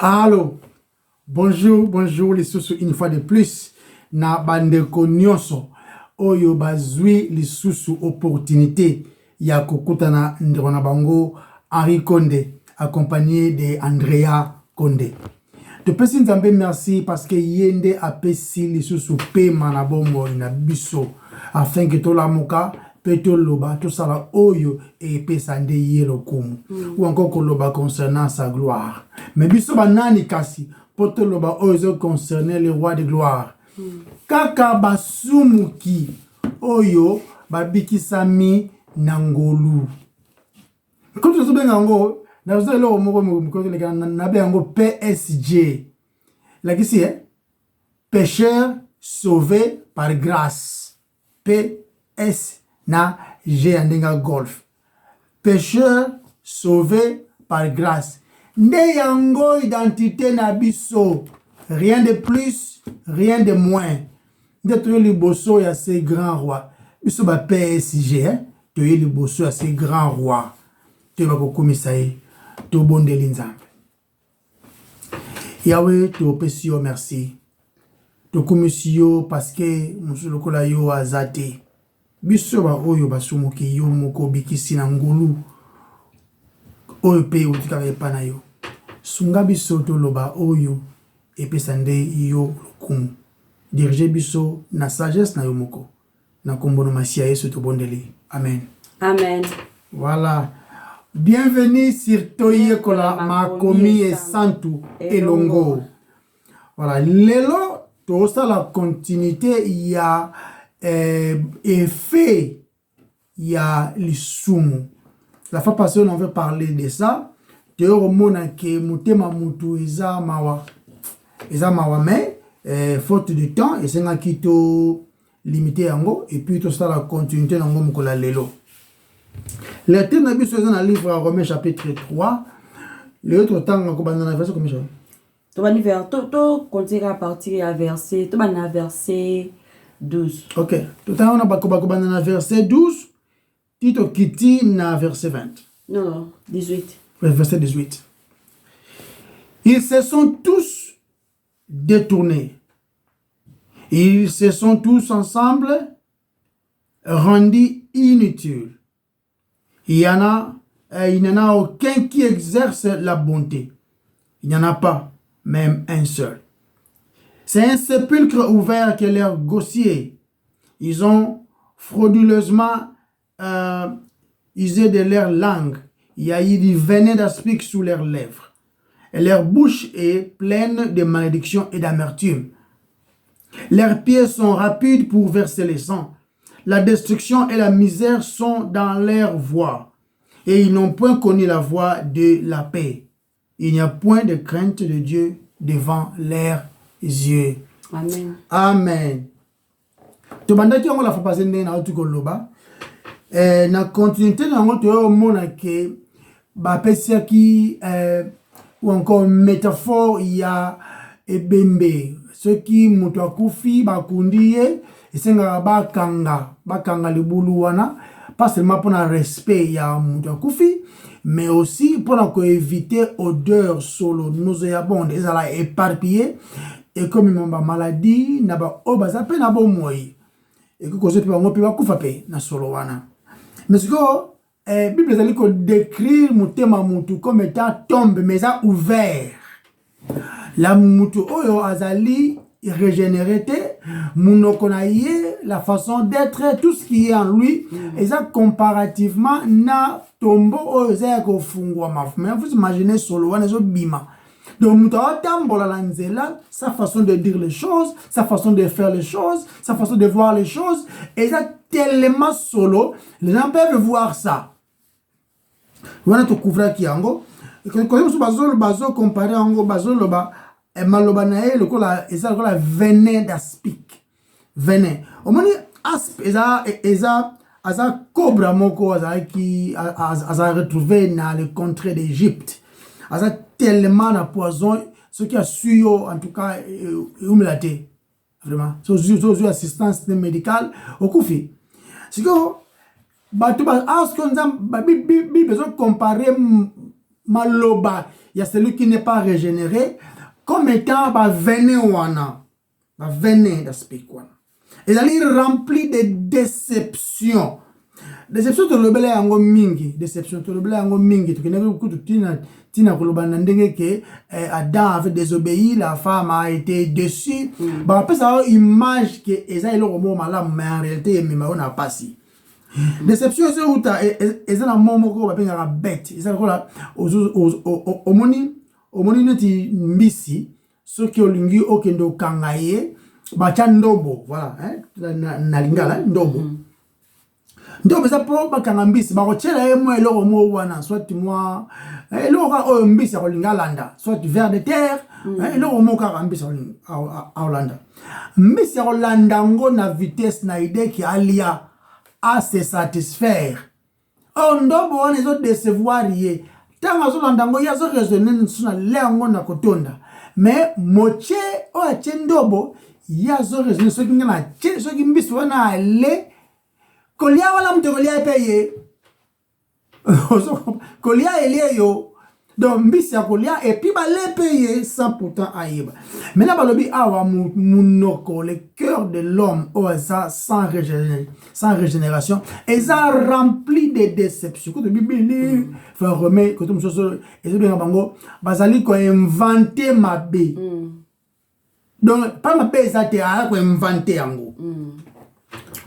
Allô, bonjour les sous une fois de plus. Na bandeko nyonso oyo bazwi les sous opportunité ya kokutana ndona bango Henri Condé accompagné de Andrea Condé. De pesi nzambe merci parce que yende apesi les sous pema na bongo na biso afin que to la moka peto loba to sala oyo et pesa nde yelo kumu ou encore koloba concernant sa gloire. Mais biso banani kasi poto loba oyo concerner le roi de gloire. Kaka basumuki oyo babikisami nangolu. Quand tu sais ngo na zo lo moko moko na be ngo PSG. La qui c'est pécheur sauvé par grâce. PS na G andinga golf. Pécheur sauvé par grâce. Nde yango identité na biso. Rien de plus, rien de moins. Nde to li bosso ya ces grands rois. Biso ba PSG hein. To li bosso ya ces grands rois. To ba ko komisaye to bondeli nzambe. Yahweh to pesi yo merci. To komisi yo parce que musulukola yo azate. Biso ba oyo basumuki yo moko bikisi na ngulu oyo pe utika epana yo sunga biso to loba oyo epesa nde yo lokumu dirige biso na sagesse na yo moko na kombono masia yesu to bondeli amen voilà. Bienvenue sur Toyekola Makomi et Santu Elongo. Voilà, lelo to ça la continuité il y a effet, il y a l'isumu. La fois passée, on avait parlé de ça. De hormona ke mutema mutu eza mawa mais faute de temps et c'est un kito limité yango et puis tout ça la continuité nango mukola lelo. Le thème na biso dans le livre Romains chapitre 3. Le autre temps ko banana verset comme ça. To bani vers to continuer à partir à verset to bana verset 12. OK. Tout à l'heure, on a dans verset 12. Tito Kiti na verset 20. Non, 18. Verset 18. Ils se sont tous détournés. Ils se sont tous ensemble rendus inutiles. Il n'y en a aucun qui exerce la bonté. Il n'y en a pas, même un seul. C'est un sépulcre ouvert que leurs gossiers. Ils ont frauduleusement usé de leur langue. Il y a eu du venin d'aspic sous leurs lèvres. Et leur bouche est pleine de malédictions et d'amertume. Leurs pieds sont rapides pour verser le sang. La destruction et la misère sont dans leur voie. Et ils n'ont point connu la voie de la paix. Il n'y a point de crainte de Dieu devant leurs yeux. Amen. Amen. To bandaki yango la fa passer na otuko loba. Na continuité na ngo to mona ke ba pesia ki ou encore métaphore ya ebembe. Ce qui mutu akufi ba kundiye esenga bakanga libulu wana pas seulement pour un respect ya mutu akufi mais aussi pour éviter odeur solo nauséabonde ezala éparpillé et comme il m'a maladie na ba obaza pe na bo moi et que cause pe bango pe ba kufa pe na solo wana mais ce que bible ezali ko décrire mutema mutu comme étant tombe mais a ouvert la mutu oyo azali régénéré munoko na ye la façon d'être tout ce qui est en lui et ça comparativement na tombo oyo za ko fungwa mafu mais vous imaginez solo wana zo bima. Donc, sa façon de dire les choses, sa façon de faire les choses, sa façon de voir les choses, et ça tellement solo, les gens peuvent voir ça. Voilà tout couvrir qui ango. Quand on bazo comparer ango bazo loba maloba nae le kola eza la venin d'aspic. Venin. Au moins asp eza cobra moko aza retrouvé dans les contrées d'Égypte. Aza tellement de poison, ce qui a su, en tout cas, humiliaté. Vraiment. C'est assistance médicale au Koufi. C'est que, bah, tu vas, ce qu'on a besoin de comparer maloba, il y a celui qui n'est pas régénéré, comme étant venin wana, venin d'aspect quoi. Et il rempli de déceptions. Déception to lobele yango mingi, déception to lobele yango mingi, to keneko kutu tina kolobana ndenge ke Adam avait désobéi, la femme a été déçue. Bah après ça image que eza eloko mo malamu mais en réalité mema on a pas si. Déception c'est où ta eza na momo ko ba penga bête, eza ko la omoni neti mbisi soki olingi okendo kangaye ba cha ndobo, voilà hein na lingala ndobo. Donc ça pour bakanga mbisi ba kochela yemo eloko mo wana soit moi eloko o mbisi ko lingalanda soit vers de terre eloko mo ka mbisi a Hollanda mbisi ko landa ngo na vitesse na idée qui alia à se satisfaire on ndobo wana zo décevoir ye tanga zo landa ngo ya zo raisonner suna lengo na kotonda mais moche o achendobo ya zo raisonner so kingana che so kimbisi wana ale kolia wala mtu kolia peye kolia elie yo donc mbisi ya kolia et puis ba le peye sans pourtant aiba maintenant balobi awa munoko le cœur de l'homme oza sans régénération et ça rempli de déceptions que bibili fa remet que tout chose et bien bango bazali ko inventer ma bé donc pas ma bé ça te a ko inventer yango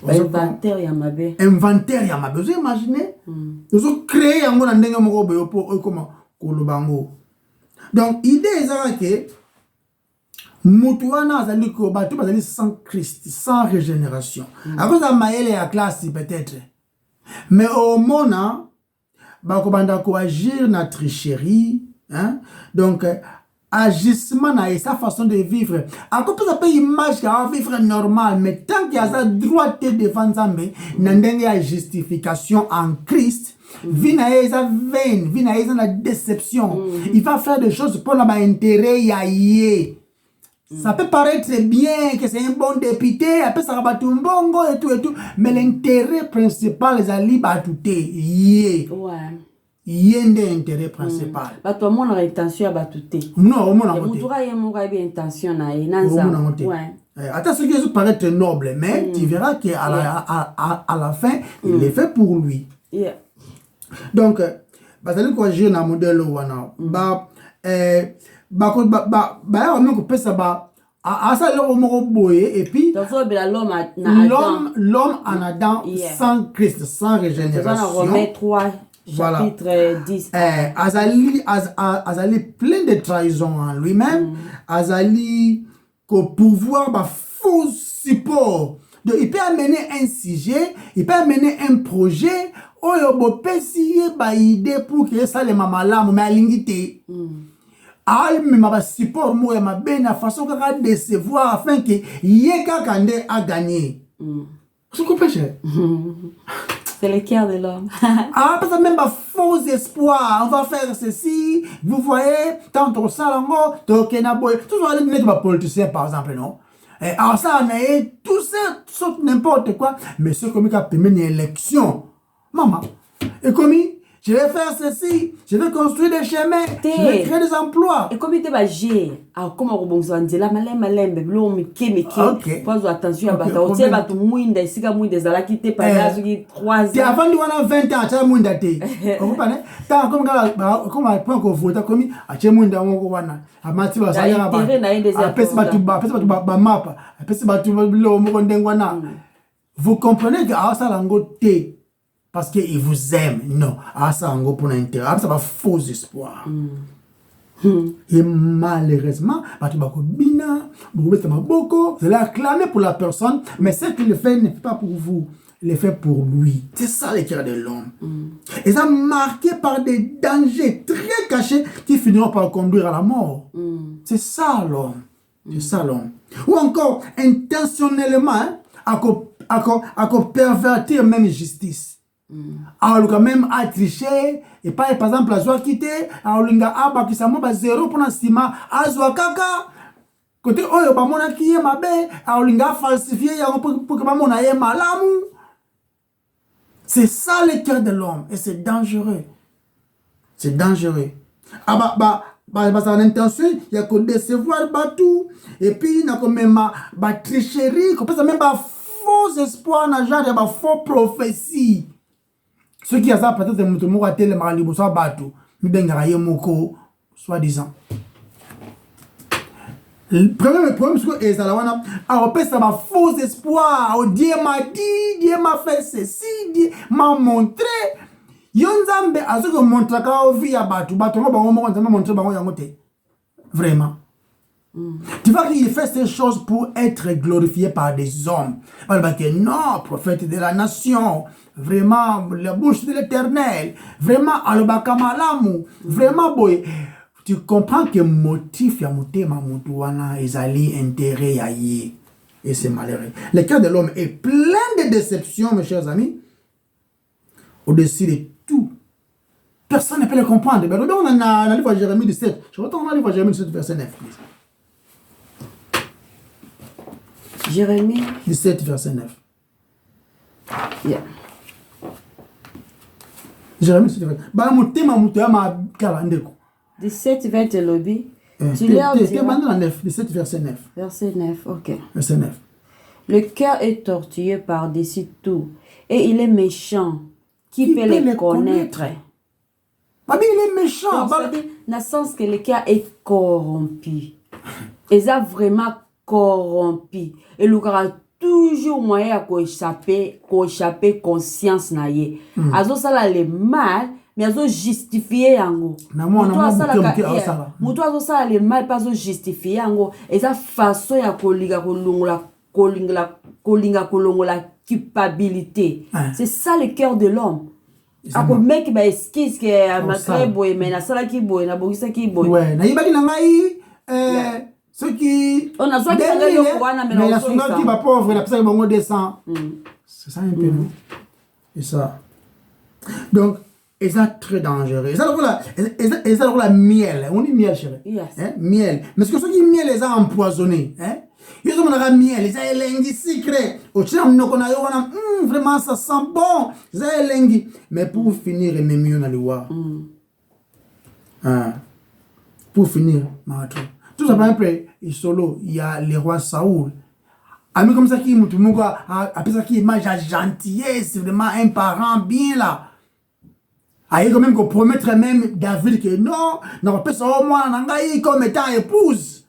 inventaire ya mabe. Inventaire ya mabe. Vous imaginez? Vous avez créé un monde ndenge moko boyo pour comment kolobango. Donc idée est que mutu wana azali ko batu bazali sans Christ, sans régénération. À cause de maele ya classe peut-être. Mais au mona ba ko banda ko agir na tricherie, hein? Donc agissement na sa façon de vivre à cause ça peut image qu'à vivre normal mais tant qu'il y a sa droite devant Nzambe n'endenge ya justification en Christ vina eza vain vina eza na déception il va faire des choses pour la intérêt ya yé ça peut paraître bien que c'est un bon député après ça va tout mbongo et tout mais l'intérêt principal les ali batute yé ouais yende intérêt principal. Bato mon intention ba touté. Non, au moins en côté. Mutura ye mo ga bien intention na e nanza. Ouais. Attends, ce qui paraît très noble, mais tu verras que à la fin, il est fait pour lui. Yeah. Donc, bazali ko agir na modèle wana. Ba ya même ko pesa ba asa lo mo boye et puis l'homme en Adam sans Christ, sans régénération. Romains 3 voilà. Chapitre 10. Azali plein de trahison en lui-même. Azali qu'au pouvoir ba faux support. Donc il peut amener un sujet, il peut amener un projet. Oyo bo pesiye ba idée pour que ça les mamalamu mais alingite. Mais ma support moi ma bena façon kaka décevoir afin que yeka kande a gagné. Je comprends. C'est le cœur de l'homme. Parce que même pas faux espoir. On va faire ceci. Vous voyez, tant au salongo, tokena boy. Toujours aller mettre ma politicien par exemple, non? Alors ça, on a tout ça, sauf n'importe quoi. Mais ce comme il a permis une élection. Maman. Et comme je vais faire ceci, je vais construire des chemins, je vais créer des emplois. Et comme il était bagé, alors comment on va dire la malem, béblo, meke, pose attention à bata, on tient batu mouinde, si ka mouinde, zala qui te parle, qui 3 ans. T'es avant de voir 20 ans, tu as mouinde à te. Vous comprenez? T'as comme à point qu'on vote, comme à tu mouinde à mon wana. À mati ba ça y a pas. Pèse batu ba map, pèse batu lo mo ndengwana. Vous comprenez que à ça lango te. Parce qu'il vous aime. Non. Ah, ça, en gros, pour l'intérêt. Ah, ça va faux espoir. Et malheureusement, vous allez acclamer pour la personne, mais ce qu'il fait n'est pas pour vous. Il est fait pour lui. C'est ça le cœur de l'homme. Et ça marqué par des dangers très cachés qui finiront par conduire à la mort. C'est ça l'homme. C'est ça l'homme. Ou encore, intentionnellement, à pervertir même justice. Alors quand même à tricher et pas par exemple à joie quitter à olinga aba qui samo ba zéro pour nasima à joie kaka côté oyo ba mona qui est mabe à olinga falsifier ya pour que ba mona ye malamu. C'est ça le cœur de l'homme et c'est dangereux. C'est dangereux. ça l'intention il y a que décevoir batou et puis na comme même ba tricherie comme ça même ba faux espoir na genre ba faux prophétie ce qui a ça peut-être mutu moko atele malibo sa batou mi benga ye moko soi disant le problème c'est que ça la wana a opé ça ba faux espoir au Dieu m'a dit Dieu m'a fait ceci Dieu m'a montré Yonzambe azuko montra ka via batu ngo bango moko nzambe montre bango yango te vraiment tu vois qu'il fait ces choses pour être glorifié par des hommes parce que non prophète de la nation vraiment la bouche de l'Éternel vraiment alobaka malamu vraiment boy tu comprends que motif ya motema mutu wana ezali intérêt ya ye et c'est malheureux le cœur de l'homme est plein de déceptions mes chers amis au-dessus de tout. Personne ne peut le comprendre. Mais on a le livre de Jérémie 17. Je retourne dans le livre de Jérémie 17, verset 9. Jérémie 17, verset 9. Yeah. Jérémie 17, verset 9. 17, 20 lobby. Tu leur diras... 17, verset 9. Verset 9, ok. Verset 9. Le cœur est tortueux par-dessus tout. Et il est méchant. Qui peut le connaître? Babi, il est méchant. Dans le sens que le cœur est corrompu. Ils ont vraiment corrompu. Et il y aura toujours moyen d'échapper conscience. Azo sala le mal, mais azo justifier yango. Mutu azo sala le mal, pas azo justifier yango. Et ça façon ya kolinga culpabilité. C'est ça le cœur de l'homme. Ako mec ba excuse que ma boy mais na sala ki boy na bongisa ki boy. Ouais, na yibaki na ngai ce qui on a soit que yo kwana mais la songa qui va pauvre la pesa bongo 200. C'est ça un peu non. Et ça. Donc et ça très dangereux. Et ça la miel, on dit miel chérie. Hein, miel. Mais ce que ceux qui miel les a empoisonnés, hein? Ils ont un miel, ils ont un lingi secret. Vraiment, ça sent bon. Ils ont un lingi. Mais pour finir, ils mieux dans le roi. Pour finir, tout ça, par exemple, il y a le roi Saoul. Ami comme ça qui après ça qui image à gentillesse, vraiment un parent bien là. Il quand même qu'on promettre même David que non, non, pas ça au moins, comme étant épouse.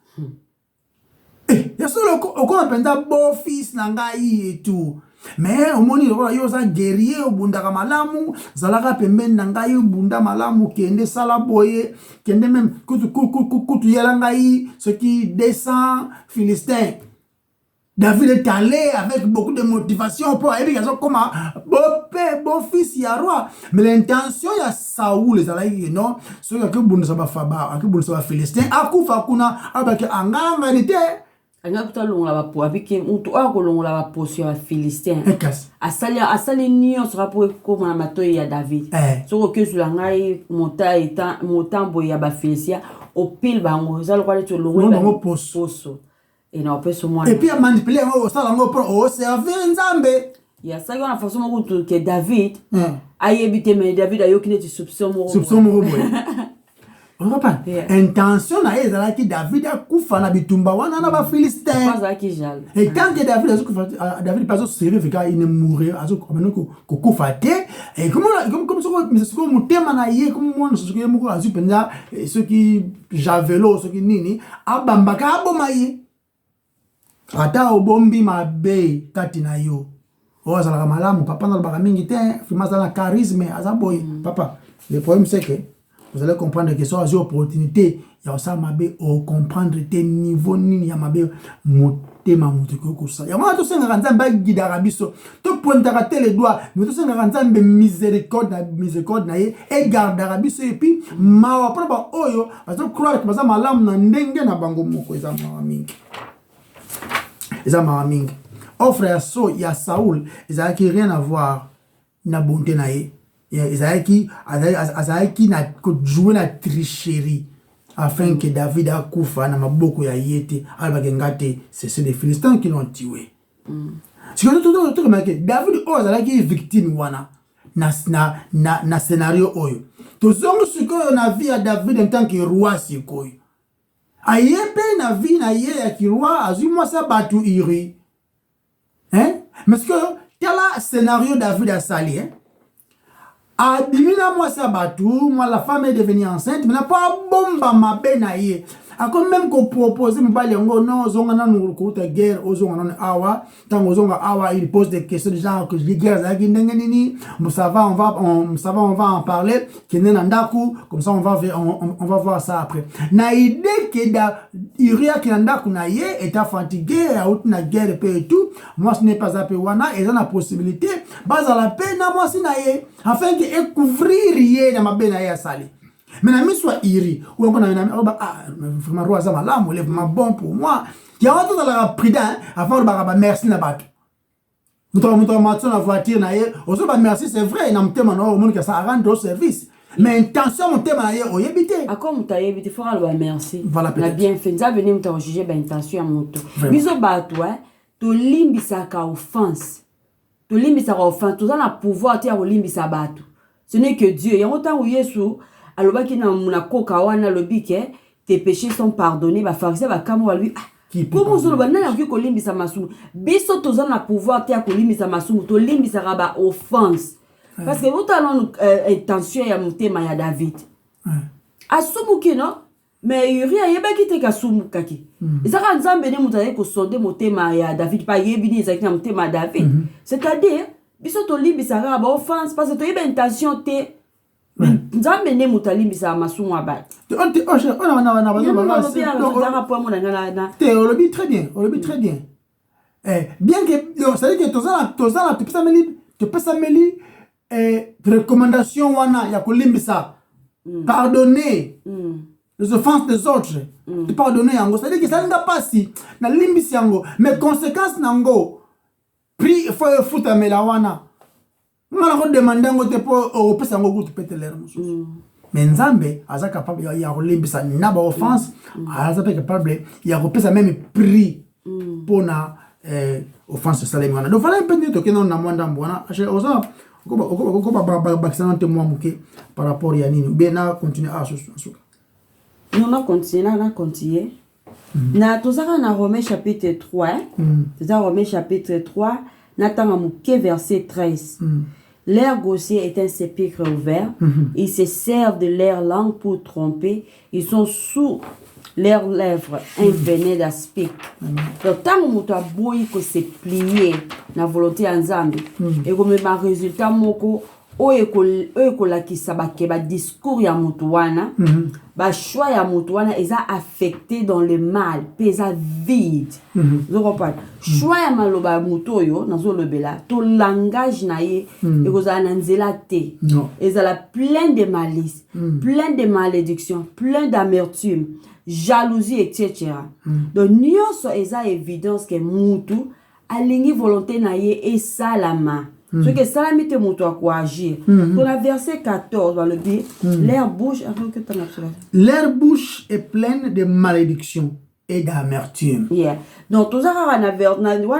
Il y a solo qu'on appelle beau fils nangai et tout. Mais au moins il y a un guerrier au bunda malamu, zalaka pemben nangai au bunda malamu kende sala boye, kende même kutu yalangai ce qui descend philistin. David est allé avec beaucoup de motivation pour aller comme beau fils ya roi. Mais l'intention ya Saoul les alai non, ce que bunda saba faba, que bunda saba philistin, akufa kuna abaki anganga nite. Anga longola ba po abiki mutu akolongola ba posio ya philistin. Asali nion sera pour comme na matoyi ya David. Soko ke zulangai motambo ya ba philistia au pile bango zalo kwa leto longola poso. Et non peut se moi. Et puis a manipuler au salango pour servir Nzambe. Ya ça on a forcément que David a yebité mais David a yokine tu soupçon mo on comprend. Intention na ezala ki David a kufa na bitumba wana na ba philistin. Pas qui jale. Et tant que David a kufa David pas sérieux fait qu'il ne mourir azo comme ko kufa te et comme ce que mutema na ye comme moi ce que moko azu penza ce qui javelo ce qui nini abambaka abomaye. Ata obombi mabe kati na yo. O azala malamu papa na baka mingi te fima za charisme azaboy papa. Le problème c'est que vous allez comprendre que soit des opportunités, il y a ça mabe au comprendre tes niveaux ni ya mabe motema muteko ko ça. Ya mwa to senga kanzamba gidara biso. To pointaka te les doigts, mais to senga kanzamba miséricorde na ye et gardera biso et puis ma wa ba oyo, azo croire que baza malamu na ndenge na bango moko eza mamingi. Eza mamingi. Offre ya so ya Saoul, eza qui rien à voir na bonté na ye. Isaïki n'a joué la tricherie afin que David a koufa na maboko ya yete albagengate c'est les Philistins qui l'ont tué. Si on tout remarqué David ozala qui victime wana na scénario oyo tozongi sikoyo na vie ya David en tant que roi sikoyo aye pe na vie na ye ya kiroi azwi mwasi bato iri mais que tala scénario David asali abimina mwasi bato moi la femme est devenue enceinte mais n'a pas bomba mabe na ye ako même qu'on propose mbali yango non zonga na nukuta guerre ozonga na awa tango zonga awa il pose des questions de genre que les guerres za ndenge nini ça va on va en parler kene na ndaku comme ça on va voir ça après na idée que da iria ki ndaku na ye est fatigué out na guerre pe et tout moi ce n'est pas appelé wana et la possibilité base à la peine na moi si na ye afin de couvrir ye na mabena ya sali. Mais la mise soit iri, ou encore vraiment roi ça malamu, lève ma bon pour moi. Il y a un autre dans la prudent avant de merci na bateau. Nous avons la voiture na ye, aussi merci c'est vrai, n'a m'te maintenant au monde que ça rend au service. Mais intention mon thème na ye o yebite. A comme ta yebite faut le merci. Voilà la bien fait, ça venir m'ta juger ben intention à moto. Biso bateau to limbisa ka offense. To limbisa ka offense, to ça na pouvoir te o limbisa bateau. Ce n'est que Dieu. Il y a autant où Yesu alobaki na koka wana lobike tes péchés sont pardonnés ba pharisien ba kamo lui comment zo ba na ko limbisa masumu biso toza na pouvoir te ko limbisa masumu to limbisa ba offense parce que vous talon intention ya mutema ya David asumuki no mais yuri ayebaki te ka sumu kaki ezaka nzambe ne mutaye ko sonde mutema ya David pa yebini ezaki na mutema ya David c'est-à-dire biso to limbisa ba offense parce que to yeba intention te nzambe ne mutalimbisa masumu abati on olobi très bien bien que ça veut dire que tozala tu peux s'améliorer recommandation wana ya kolimbisa pardonner les offenses des autres de pardonner yango ça veut dire que ça n'ga pas si na limbisi yango mais conséquences nango prix faut futa melawana ngala ko demander ngo te po o pesa ngo kutu petelera mususu mais nzambe aza capable ya kolimbisa na ba offense aza capable ya ko pesa même prix pona offense salemi wana donc fallait peut-être to kena na mwanda mbona oza ko ba te moi muke par rapport ya nini bien na continuer à suka on continue na tozaka na Romains chapitre 3 c'est ça Romains chapitre 3 natanga muke verset 13 Leur gosier est un sépulcre ouvert. Ils se servent de leur langue pour tromper. Ils sont sous leurs lèvres un venin d'aspic. Donc, tant que tu as beau se plier na volonté en Zambie, et comme ma résultat, moko, qui ba discours ya mutuana, ba choix ya mutuana, ils a affecté dans le mal, pesa vide. Vous comprenez? Choix ya maloba mutoyo, nazo lobela, to langage na ye, et vous a nanzela te. Ils a plein de malice, plein de malédiction, plein d'amertume, jalousie, etc. Donc, nous avons évidence que mutu, aligné volonté na ye et salama. Ce que ça mis te moto à quoi agir. Dans la verset 14, dans le dit, leur bouche est pleine de malédiction et d'amertume. Yeah. Donc, tout ça, on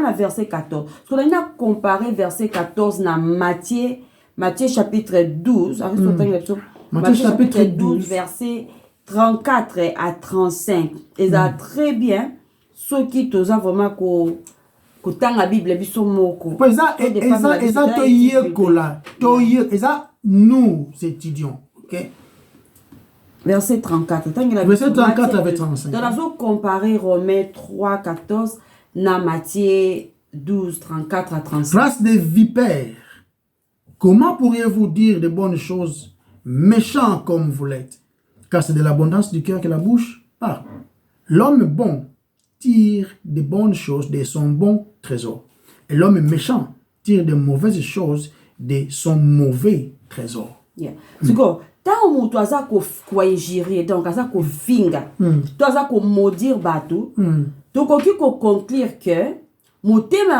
a verset 14. On a comparé verset 14 dans Matthieu chapitre 12. Matthieu chapitre 12, verset 34 à 35. Et ça très bien. Ce qui te a vraiment la Bible biso moko. Nous étudions, OK? Verset 34. Verset 34 avec 35. Dans la zone comparée Romains 3 14 na Matthieu 12 34 à 35. Race des vipères. Comment pourriez-vous dire de bonnes choses méchants comme vous l'êtes? Car c'est de l'abondance du cœur que la bouche parle. L'homme bon tire de bonnes choses de son bon trésor. Et l'homme méchant tire de mauvaises choses de son mauvais trésor. Yeah. Tant que tu as ingérer, donc tu as finga, tu as maudire bateau, tu as conclure que mon thème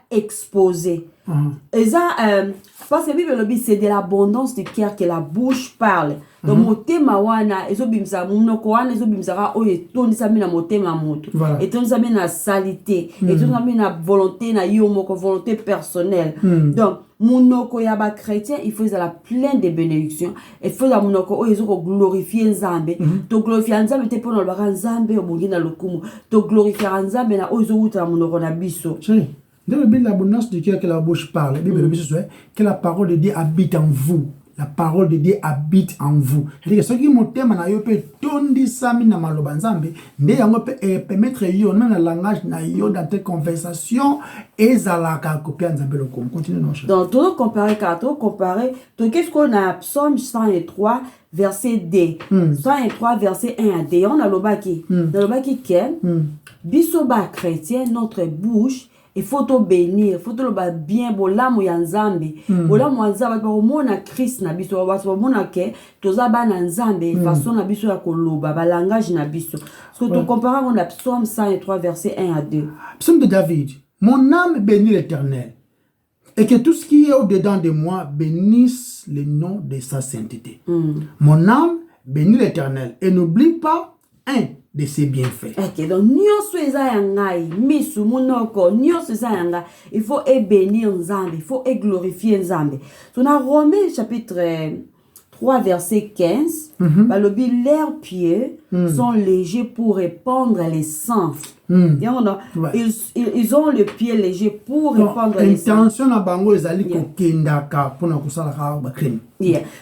est exposé. Parce que la Bible c'est de l'abondance du cœur que la bouche parle. donc motema wana ezobimisa munoko wana ezobimisa oyo etondisami na motema moto etondisami na salité etondisami na volonté na yo moko volonté personnelle donc munoko ya ba chrétien il faut la plein de bénédictions il faut la munoko oyo ezoko glorifier nzambe to glorifier nzambe te pona ba nzambe obongi na lokumu to glorifier nzambe na oyo ezouta munoko na biso. Dans le Bible, l'abondance de cœur que la bouche parle, la Bible dit que la parole de Dieu habite en vous. La parole de Dieu habite en vous. C'est-à-dire que ce qui m'otema na yo peut tondi sami na maloba nzambe, nde yango peut permettre yo même le langage na yo dans tes conversations et zalaka kopia nzambe lokom. Continue non. Donc tout comparer qu'est-ce qu'on a Psaume 103 verset D. 103 verset 1 à D. On a l'obaki. Dans l'obaki que biso ba chrétien notre bouche il faut te bénir, il faut te le bien bolamu ya nzambe. Bolamu ya nzambe ba mona Christ na biso ba mona ke toza ba na nzambe façon na biso ya koloba ba langage na biso. Parce que tu compares on a Psaume 103 verset 1 à 2. Psaume de David. Mon âme bénit l'Éternel et que tout ce qui est au-dedans de moi bénisse le nom de sa sainteté. Mon âme bénit l'Éternel et n'oublie pas un de ses bienfaits. Ok, donc nyonso eza ya ngai misu munoko nyonso eza ya ngai il faut bénir nzambe, il faut glorifier nzambe. Dans Romains chapitre 3 verset 15 balobi leurs pieds sont légers pour répandre les sangs. Ils ont le pied léger pour répandre les sangs. Intention na bango ezali kokendaka pona kusala ka ba crime.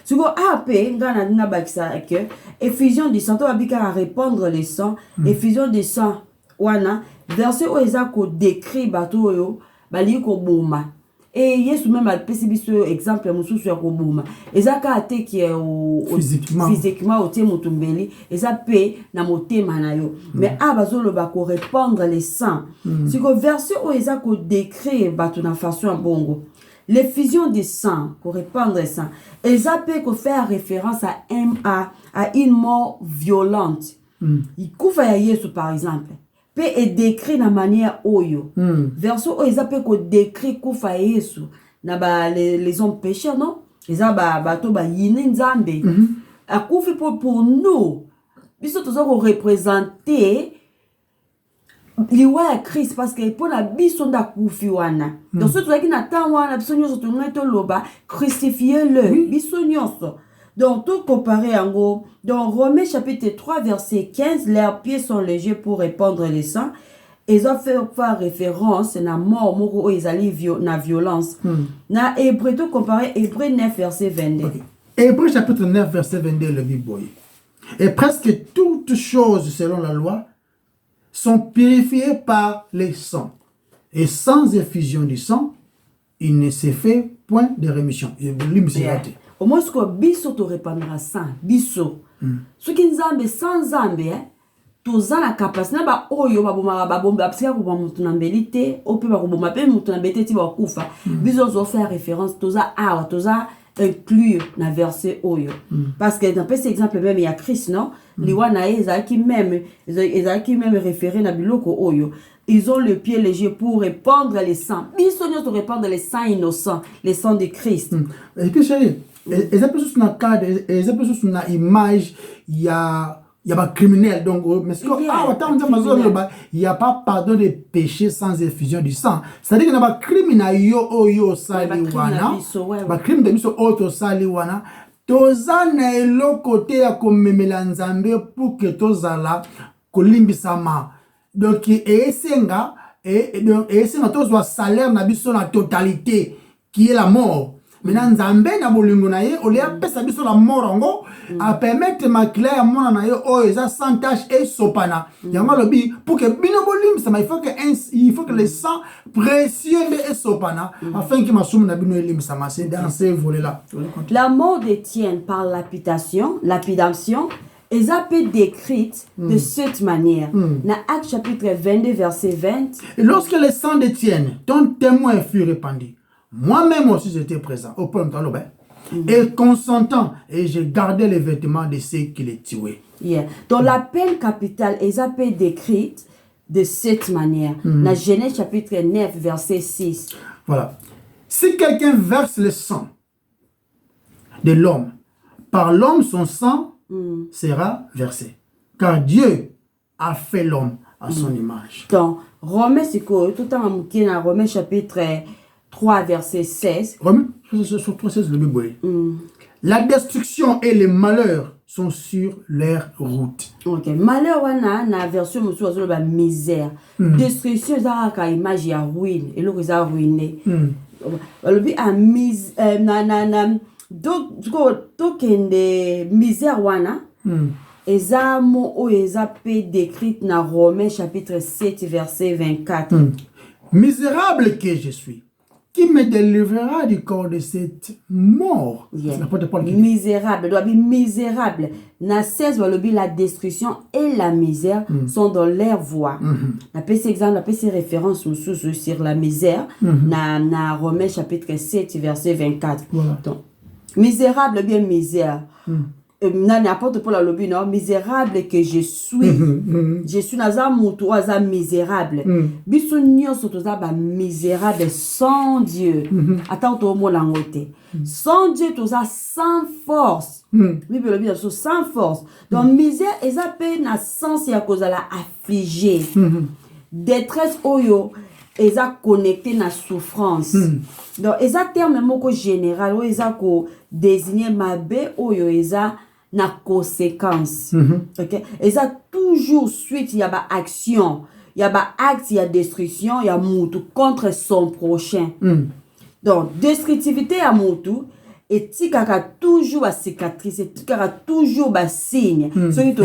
Suko ape ngana na bakisa que effusion du sang to babika à répandre les sangs, effusion du sang wana verset o ezako décrit bato yo bali ko boma. Et Yesu même a pesi biso exemple mususu ya ko boma. Ezaka ate ki physiquement au te mutumbeli, eza pe na motema na yo. Mais abazolo ba ko répandre les sangs. Suko verset o ezako décrit bato na façon bongo. L'effusion du sang, pour répandre le sang, et ça peut faire référence à une mort violente. Il couvre à Yesu par exemple. Peut être décrit de manière oyo. Verso o ça peut décrit couvre à Yesu. Na les hommes pécheurs non? Les bato ba yine nzambe. A couvre pour nous. Biso tous on représenter liwa ya Christ parce que pour la biso nda kufi wana. Donc ce truc qui n'attend wana biso nyonso to ngeto loba crucifiez-le biso nyonso. Donc tout comparé en gros dans Romains chapitre 3 verset 15 leurs pieds sont légers pour répandre les sangs. Ils ont fait référence à la mort moko ezali na violence. Na Hébreu tout comparé Hébreu 9 verset 22. Hébreu chapitre 9 verset 22 le Bible. Et presque toutes choses selon la loi sont purifiés par les sangs. Et sans effusion du sang, il ne se fait point de rémission. Au moins, ce que biso to répandra sang, biso. Ce qui nzambe sans nzambe, toza na capacité ba oyo ba bomaka ba bomba psika ko ba mutu na mbelite, o pe ba ko bomba pe mutu na mbelite ti ba kufa. Biso zo faire référence toza awa, toza inclure na verset oyo. Parce que dans cet exemple même il y a Christ non? Liwana ezaki même référé na biloko oyo. Ils ont le pied léger pour répandre les sangs. Bisogno to répandre les sangs innocents, les sangs de Christ. Et puis chérie, les personnes na cadre, les personnes na image, il y a pas criminel donc mais ce il y a pas pardon de péché sans effusion du sang. C'est-à-dire que na ba criminel yo sali wana. Ba crime de miso auto sali wana. Toza na eloko te ya komemela nzambe pour que tozala kolimbisama. Donc esenga tozwa salaire na biso na totalité qui est la mort. Maintenant nzambe na bolingo na ye ole apesa biso la mort ngo a permettre makila ya mona na ye o eza sans tache et sopana. Yango lobi pour que bino bolimbisama il faut que le sang précieux et sopana afin que masumu na bino elimbisama. C'est dans ces volets là. La mort d'Étienne par lapidation est un peu décrite de cette manière. Dans Actes chapitre 22 verset 20. Et lorsque le sang d'Étienne, ton témoin fut répandu, moi-même aussi j'étais présent au point de et consentant, et j'ai gardé les vêtements de ceux qui les tuaient. Donc la peine capitale est un peu décrite de cette manière. Dans Genèse chapitre 9 verset 6. Voilà. Si quelqu'un verse le sang de l'homme par l'homme, son sang sera versé. Car Dieu a fait l'homme à son image. Donc, Romains, c'est quoi? Tout le temps, dans Romains chapitre 3, verset 16. Romains, sur 3,16, le Bible. La destruction et les malheurs sont sur leur route. Ok. Malheur, on a version de la misère. Destruction, c'est la image, il y a ruine. Et l'autre, il a ruiné. Le a mise, donc, une misère, wana. Eza mo o eza pe décrite dans Romains chapitre 7 verset 24. Misérable que je suis, qui me délivrera du corps de cette mort? Yeah. C'est l'apôtre Paul qui dit. Misérable, doit être misérable. Na 16 la destruction et la misère sont dans leur voie. Na pe ces exemples, na pe ces références sur la misère na Romains chapitre 7 verset 24. Voilà. Donc, misérable bien misère. N'importe pour la lobby, non, misérable que je suis. Je suis dans un moutou, un misérable. Bissounion surtout ça, misérable sans Dieu. Attends, tout le monde en côté. Sans Dieu, tout ça, sans force. Oui, le bien, sans force. Donc, misère, et ça peut na sens ya cause la affligé. Détresse oyo. Et ça connecté na souffrance. Donc, et ça terme moko général, ou et ça ko désigner ma bé oyo et ça na conséquence. Ok? Et ça toujours suite il y a ba action, il y a ba acte, il y a destruction, il y a moutou contre son prochain. Donc, destructivité à moutou et tikaka toujours ba cicatrice, tikaka toujours ba signe. So il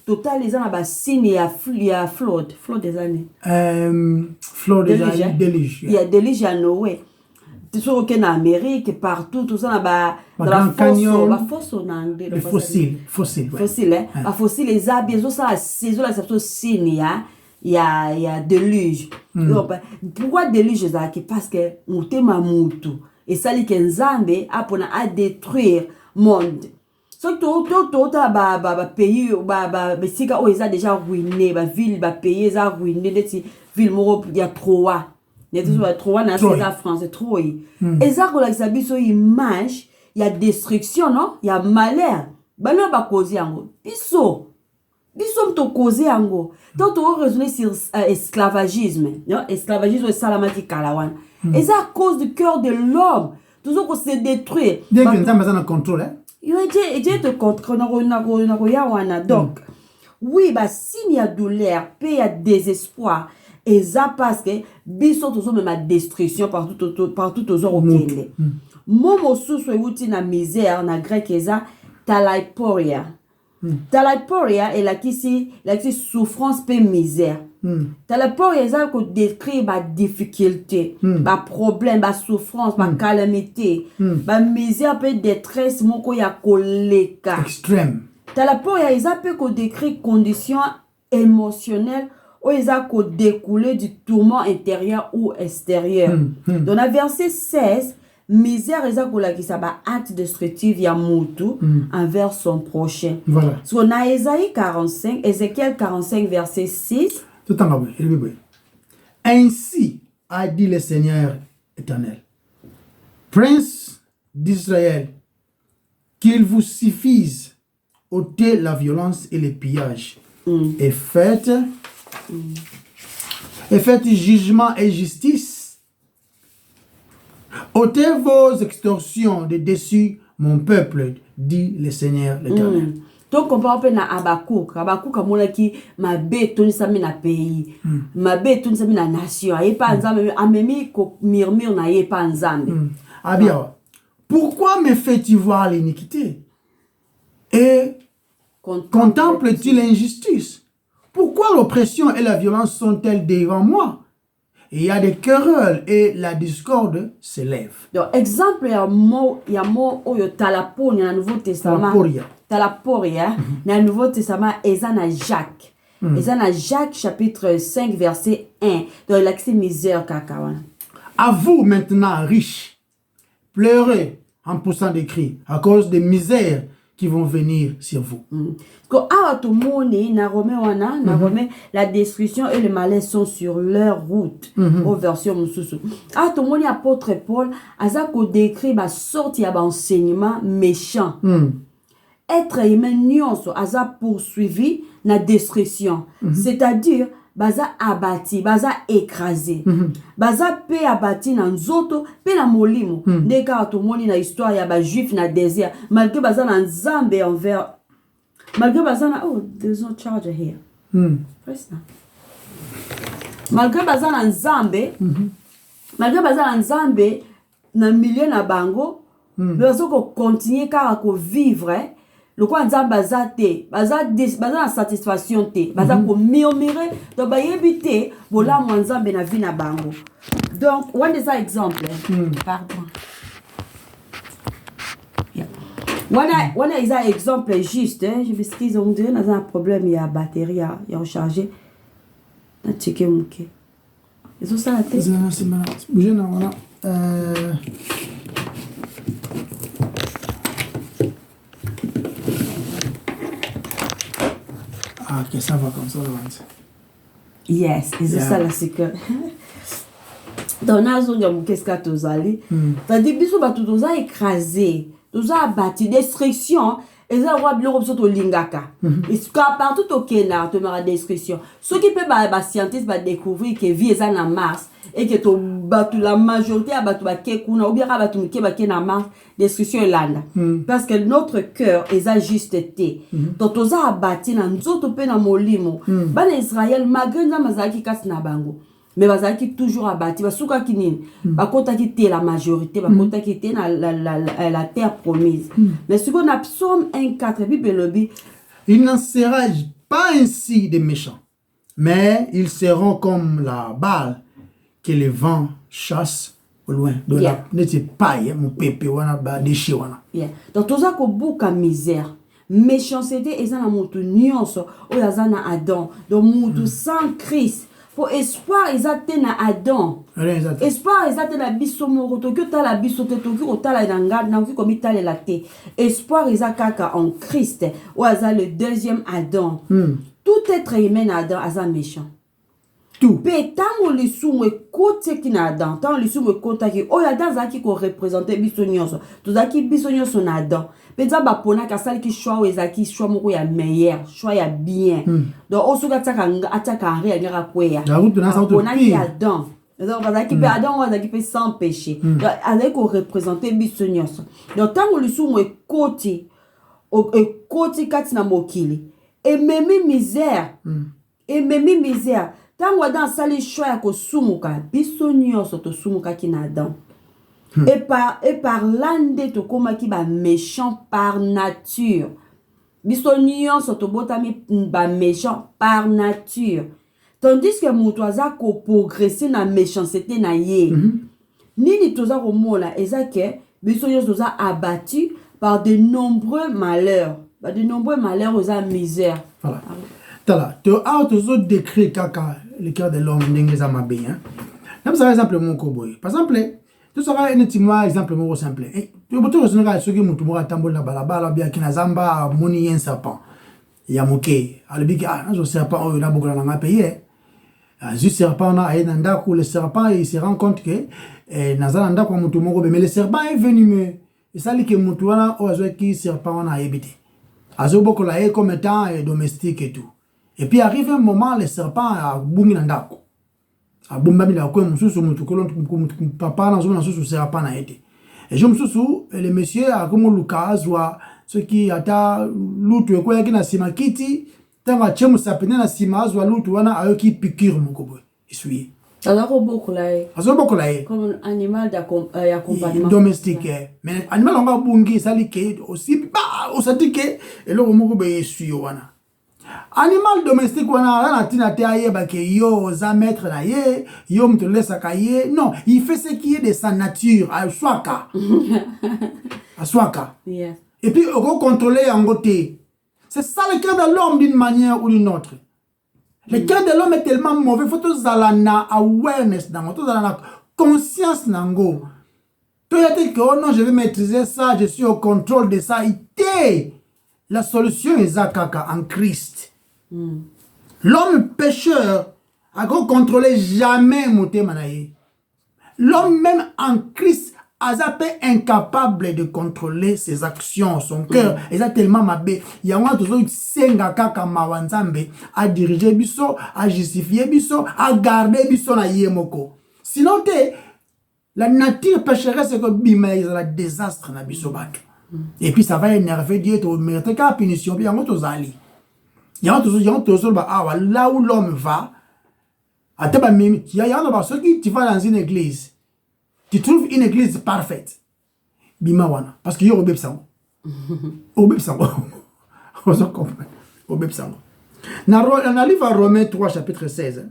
total les ans ba signe il y a flood des années. Flood des années déluge. Il y a déluge à Noé. Tu sais qu'en Amérique partout tout ça là dans la fosse en anglais. Le fossile, hein. La fossile les arbres ça saison là c'est signe il y a déluge. Donc pourquoi déluge ça parce que mutema mutu et ça li kenzambe apona à détruire monde. So tout pays sika o ils a déjà ruiné ville pays ça ruiné des ville moro il y a Troa. Il y a Troa dans la France Troa. Et ça que la biso image il y a destruction non il y a malheur. Bano ba cause yango. Biso to cause yango. Tant on raisonner sur esclavagisme. Non esclavagisme salamati kalawan. Et ça à cause du cœur de l'homme. Tout ça qu'on se détruit. Bien que nous avons un contrôle. Dieu te contrôle. Donc, oui, s'il y a douleur, il y a désespoir. Et ça parce que, biso tout ça même la destruction partout aux autres. Momo sous outil na misère, na grec, ça, talaiporia. Talaiporia est la qui souffrance pe misère. Talaiporia est ça qu'on décrit ma difficulté, ma problème, ma souffrance, ma calamité, ma misère peut détresse, mon ko ya koleka. Extrême. Talaiporia est ça peut qu'on décrit conditions émotionnelles ou est ça qu'on découle du tourment intérieur ou extérieur. Dans la verset 16, misère et ça qui ça va acte destructif ya mutu envers son prochain. Voilà. So na Ésaïe 45, Ézéchiel 45 verset 6. Tout en bas, ainsi a dit le Seigneur éternel, Prince d'Israël, qu'il vous suffise ôter la violence et les pillages et faites jugement et justice. Ôtez vos extorsions de dessus mon peuple, dit le Seigneur l'Éternel. Donc on parle na Habakkuk amona ki mabe toni sami na pays. Mabe toni sami na nation. Et pas nzambe amemi ko murmure na ye pas nzambe. Ah bien. Pourquoi me fais-tu voir l'iniquité et contemple-tu l'injustice? Pourquoi l'oppression et la violence sont-elles devant moi? Il y a des querelles et la discorde s'élève. Donc, exemple, il y a mot oyo talaponi dans le Nouveau Testament. Talaporia. Dans le Nouveau Testament, Ezana Jacques. Ezana Jacques, chapitre 5, verset 1. Donc, l'accès misère, kakawana. À vous maintenant, riches, pleurez en poussant des cris à cause des misères qui vont venir sur vous. La destruction et le malheur sont sur leur route. Aux versions Moussoussou. Apôtre Paul, Azako décrit ma sortie à enseignement méchant. être humain nyonso aza poursuivi na destruction. C'est-à-dire baza abati, baza écrasé. Baza pe abati na nzoto, pe na molimo. Ndeka atomoni na histoire ya ba juif na désert. Malgré baza na nzambe envers. Malgré baza na oh, there's no charger here. Press now. Malgré baza na nzambe, malgré baza na nzambe na milieu na bango, baza ko continuer kaka ko vivre. Le quoi nzambe baza te, baza na satisfaction te, baza ko murmurer, donc ba yebite bola mo nzambe na vie na bango. Donc one des exemple, pardon. Yeah. One is un exemple juste, je m'excuse, on dirait dans un problème il y a batterie, il y a rechargé. Na checker muke. Ils ont ça la tête. C'est malin. Bougez là, voilà. Ah, ok, ça va comme ça, là. Yes, ils ont ça là, c'est que. Dans la zone, il y a qu'est-ce que tu as dit? C'est-à-dire, bisous, tu as écrasé, tu as abattu, destruction. Et ça, on va bien observer au lingaka. Et partout au Kenya, tu as des destruction. Ce qui peut les scientifiques découvrir que vie est en Mars et que la majorité a battu Kekuna ou bien a battu Kekuna Mars, destruction est là. Parce que notre cœur est juste été. Donc, tu as abattu dans notre pays dans Molimo. Ban Israël, malgré Namazaki Kasna Bango. Mais bazaki toujours abattu parce que kinini bakota quitté la majorité bakota quitté la terre promise. Mais ce qu'on a Psaume 1:4 Bible lobby, il n'en sera pas ainsi des méchants, mais ils seront comme la balle que le vent chasse au loin. Donc la n'était pas mon pépé wana ba déchet wana. Donc tout ça ko buka misère. Méchanceté ezana mutu nyonso oyazana Adam. Donc mutu sans Christ. Pour espoir ezate na Adam. Espoir ezate na biso moko toki otala biso te toki otala na ngad na komi tala la te. Espoir ezakaka en Christ. Ou aza le deuxième Adam. Tout être humain Adam aza méchant. Tout. Pe tango lisumu ekote ki na Adam, tango lisumu ekota ki oyo Adam zaki ko représenter biso nyonso. Tozaki biso nyonso na Adam. Penza ba pona ka sali ki choix ezaki choix moko ya meilleur, choix ya bien. Donc osuka ataka ri ngaka kweya. La route na santo ki Adam. Donc bazaki pe Adam azaki pe sans péché. Donc azaki ko représenter biso nyonso. Donc tango lisumu ekoti kati na mokili. Et même misère. Et même misère. Tango Adam sali choix ya ko sumuka, biso nyonso to sumuka ki na Adam. Et par l'ande to koma ki ba méchant par nature. Biso nyonso to botami ba méchant par nature. Tandis que mutu aza ko progresser na méchanceté na ye. Nini toza ko mona ezake biso nyonso toza abattu par de nombreux malheurs. Par de nombreux malheurs aux misère. Voilà. Tu as toujours décrit le cœur de l'homme n'engage à ma bien. Là, vous avez exemple mon cowboy. Par exemple, tu sauras un petit exemple mon simple. Tu peux toujours regarder ceux qui m'ont tout tambour la balabala bien qui n'a zamba moni un serpent. Il y a moqué. Alors big un serpent oh il a beaucoup dans ma pays. Juste serpent na et nanda le serpent il se rend compte que nazalanda kwa mtu moko mais le serpent est venu me et ça dit que mtu wana ozo qui serpent na ebité. Azo beaucoup la comme étant domestique et tout. Et puis arrive un moment, le serpent a boumi nandako. A boumami la kwe msusu mutukolon papa na zona susu serpent na été. Et je msusu le monsieur a comme Lucas wa ce qui ata lutu ekwe yaki na sima kiti tanga chemu sapene na sima azwa lutu wana ayoki piqûre mokobo. Essuyer. Azako beaucoup là. Azako beaucoup là. Comme animal d'accompagnement. Domestique. Mais animal on va bungi salike aussi ba osatike et le mokobo essuyer wana. Animal domestique wana na tina te ayeba ke yo za maître na ye yo mto lesa ka ye non il fait ce qui est de sa nature à swaka Yes. Et puis on contrôler en côté c'est ça le cœur de l'homme d'une manière ou d'une autre. Le cœur de l'homme est tellement mauvais faut tous na awareness dans tout dans la conscience nango peut-être que oh non je vais maîtriser ça je suis au contrôle de ça ité. La solution est Zakaka en Christ. L'homme pécheur a contrôlé jamais monté manaye. L'homme même en Christ Azape incapable de contrôler ses actions, son cœur. Et ça tellement mabé. Il y a un autre senga kaka mawanzambe à diriger biso, à justifier biso, à garder biso na yemoko. Sinon la nature pécheresse que bima il y a désastre na biso bato. Et puis ça va énerver Dieu, tu mérites qu'à punition, puis il y a un autre zali. Il y a un autre là où l'homme va. Il y a un ceux qui tu vas dans une église. Tu trouves une église parfaite. Bima wana. Parce qu'il y a au bébsango. Au bébsango. On se comprend. Au bébsango. Dans le livre Romains 3, chapitre 16.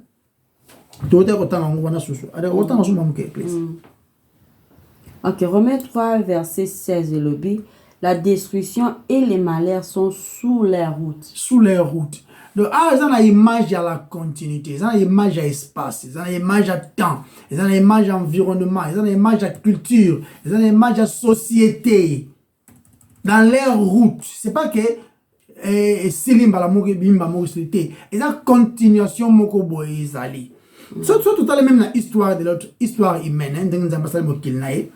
Ok, Romains 3, verset 16, le B. La destruction et les malheurs sont sous les routes. Sous les routes. Donc, ils ont une image à la continuité, ils ont une image à l'espace, ils ont une image à temps, ils ont une image à l'environnement, ils ont une image à la culture, ils ont une image à la société. Dans leur route. C'est pas que Silim Balamouri Bimba Morisité. Ils ont une continuation Mokobo et Zali. Surtout tout à l'heure, même dans l'histoire de l'autre histoire humaine, dans les ambassades Mokilnaï,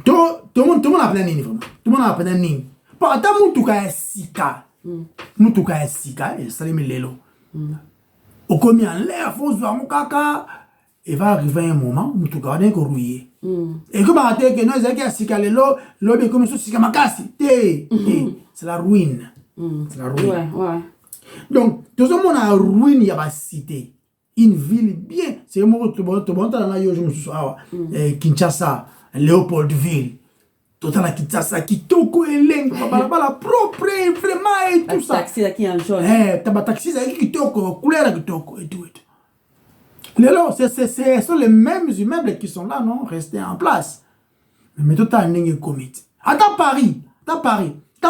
tout le monde a plein de vraiment. Tout le monde a plein de nids. Pour attendre, tout le monde a sika. Mutuka ya sika et salimi lelo au commis en l'air faut voir mon caca il va arriver un moment mutuka va être rouillé et comme à terre que nous est sika lelo lobe comme ça sika makasi c'est la ruine c'est la ruine ouais. Donc tout le monde a ruine ya ba cité une ville bien c'est moi tout bon dans la yo je me suis Kinshasa Léopoldville Total la Kinshasa kitoko elengi la propre vraiment et tout ça taxi qui en jaune taxi qui kitoko couleur kitoko et tout ce sont les mêmes immeubles qui sont là non restés en place mais tout a ndenge commit attends Paris tant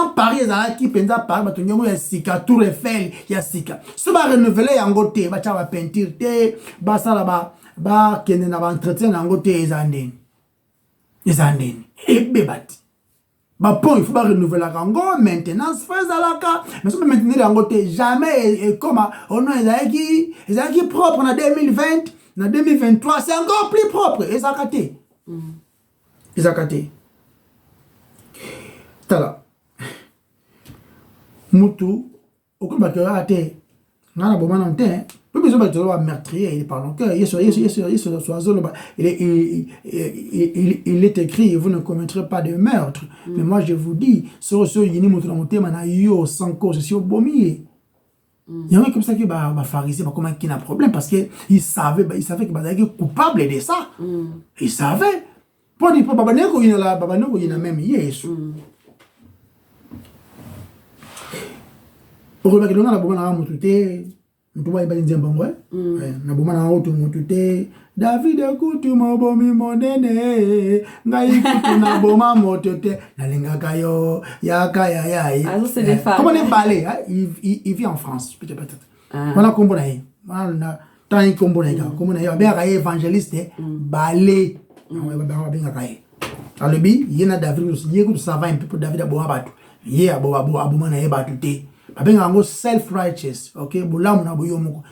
Paris ezala qui penza Paris batongo ya sika Tour Eiffel ya sika so ba renouveler yango te ba cha ba peinture te ba sala ba kende na ba entretien yango te ezandeni et bébati. Bah bon, il faut pas renouveler la gango, maintenance, faire ça là, mais si on maintenir la gango, jamais, comme on a qui propre en 2020, en 2023, c'est encore plus propre, et ça caté. Et ça caté. Tala. Moutou, au coup de bakera à terre, on a besoin d'un terre. Plus besoin de faire meurtrier, il parle que il est écrit, vous ne commettrez pas de meurtre. Mais moi je vous dis, ce il y a sans cause, c'est au bomier. Il y en a comme ça qui va pharisé, comment il a un problème parce que il savait que il est coupable de ça. Il savait. Pour dire pour babaneko il a même Yesu. Pour remarquer on a la mutute Mtuwa ibalinzi mbongo na boma na auto mutute David kutu mobomi monene ngai kutu na boma motute na lenga kayo yaka ya c'est des femmes. Comment on est balé il vit en France peut-être voilà combo na voilà tant il combo na comme na bien ka évangéliste balé ba bien ka alobi yena David yekutu sava un peu pour David aboma batu ye aboma na batu te self-righteous, ok,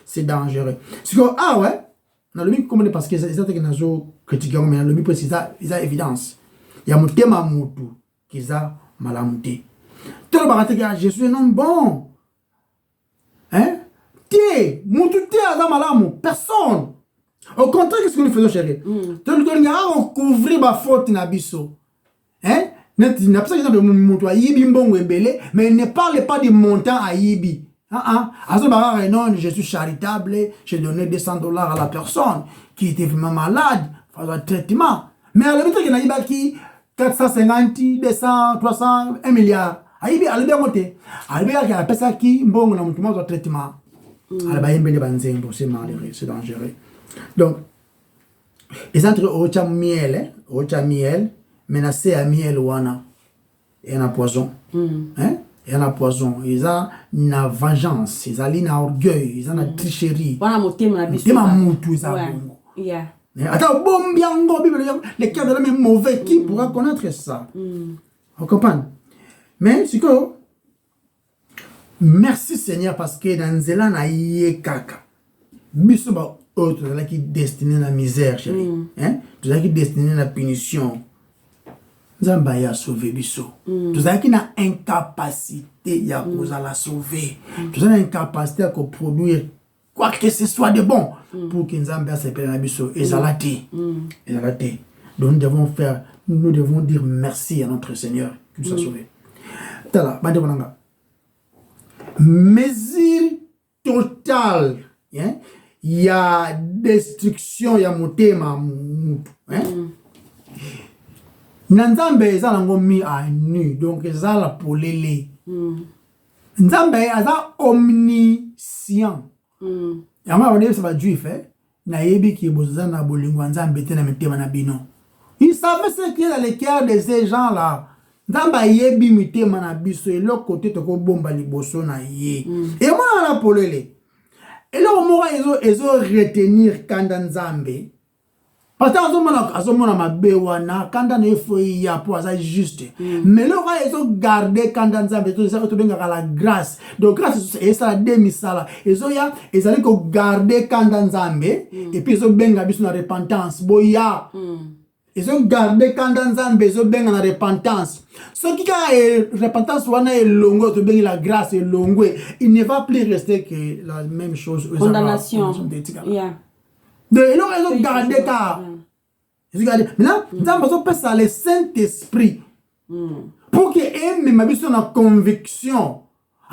c'est dangereux. C'est que, ouais, on a le comment parce que c'est ça que nous avons critiqué, mais on a le c'est ça, il y a évidence. Il y a mon thème à moutou, qui a malamouté. Tout le monde je suis un homme bon. Hein? T'es, moutou t'es à malamou, personne. Au contraire, qu'est-ce que nous faisons, chérie? Tout le monde a recouvert ma faute dans biso. Hein? Mais il ne parle pas du montant à Yibi. Non, je suis charitable, j'ai donné $200 à la personne qui était vraiment malade, pour un traitement. Mais à la limite, il y a qui 450, 200, 300, 1 milliard. Ayibi, à la limite, il y a la personne qui bon un traitement. C'est dangereux. Donc, les entre Ocha miel, menacé à miel wana et un poison hein et un poison ils ont une vengeance ils ont une orgueil ils ont une tricherie voilà motema mutu za bongo yeah attends bon biango bible les cœurs de l'homme est mauvais qui pourra connaître ça vous comprenez mais c'est que merci Seigneur parce que dans zela na yekaka biso autre qui destiné la misère chérie hein tu qui destiné la punition Nzamba ya sauver biso. Tout ça qui na incapacité ya la sauver. Tout ça na incapacité à produire quoi que ce soit de bon pour que Nzamba s'appelle na biso ezalati. Ezalati. Donc nous devons dire merci à notre Seigneur qui nous a sauvés. Tala, bande bonanga. Mesure totale, hein? Il y a destruction ya motema mutu, hein? Nzambe eza nango mi à nu, donc eza la polele. Nzambe eza omniscient. Yama on est ça va juif, hein? Na yebi ki boza na bolingo Nzambe te na mitema na bino. Il savait ce qui est dans le cœur de ces gens-là. Nzamba yebi mitema na biso et l'autre côté toko bomba liboso na ye. Et moi na polele. Et là au moment ils ont retenir kanda Nzambe. Parce que azomona mabe wana kanda na efo ya po ça juste. Mais là ils ont gardé kanda Nzambe tout ça to benga la grâce. Donc grâce et ça demi sala. Ils allaient ko garder kanda Nzambe et puis ils ont benga biso na repentance. Boya. Ils ont gardé quand dans Nzambe, ils ont bien en repentance. Ce qui a repentance, wana est longue, to bien la grâce est longue. Il ne va plus rester que la même chose. Condamnation. Yeah. Donc ils ont gardé car. Ils ont gardé. Maintenant, Nzambe a fait ça le Saint-Esprit pour que eux même aient une conviction.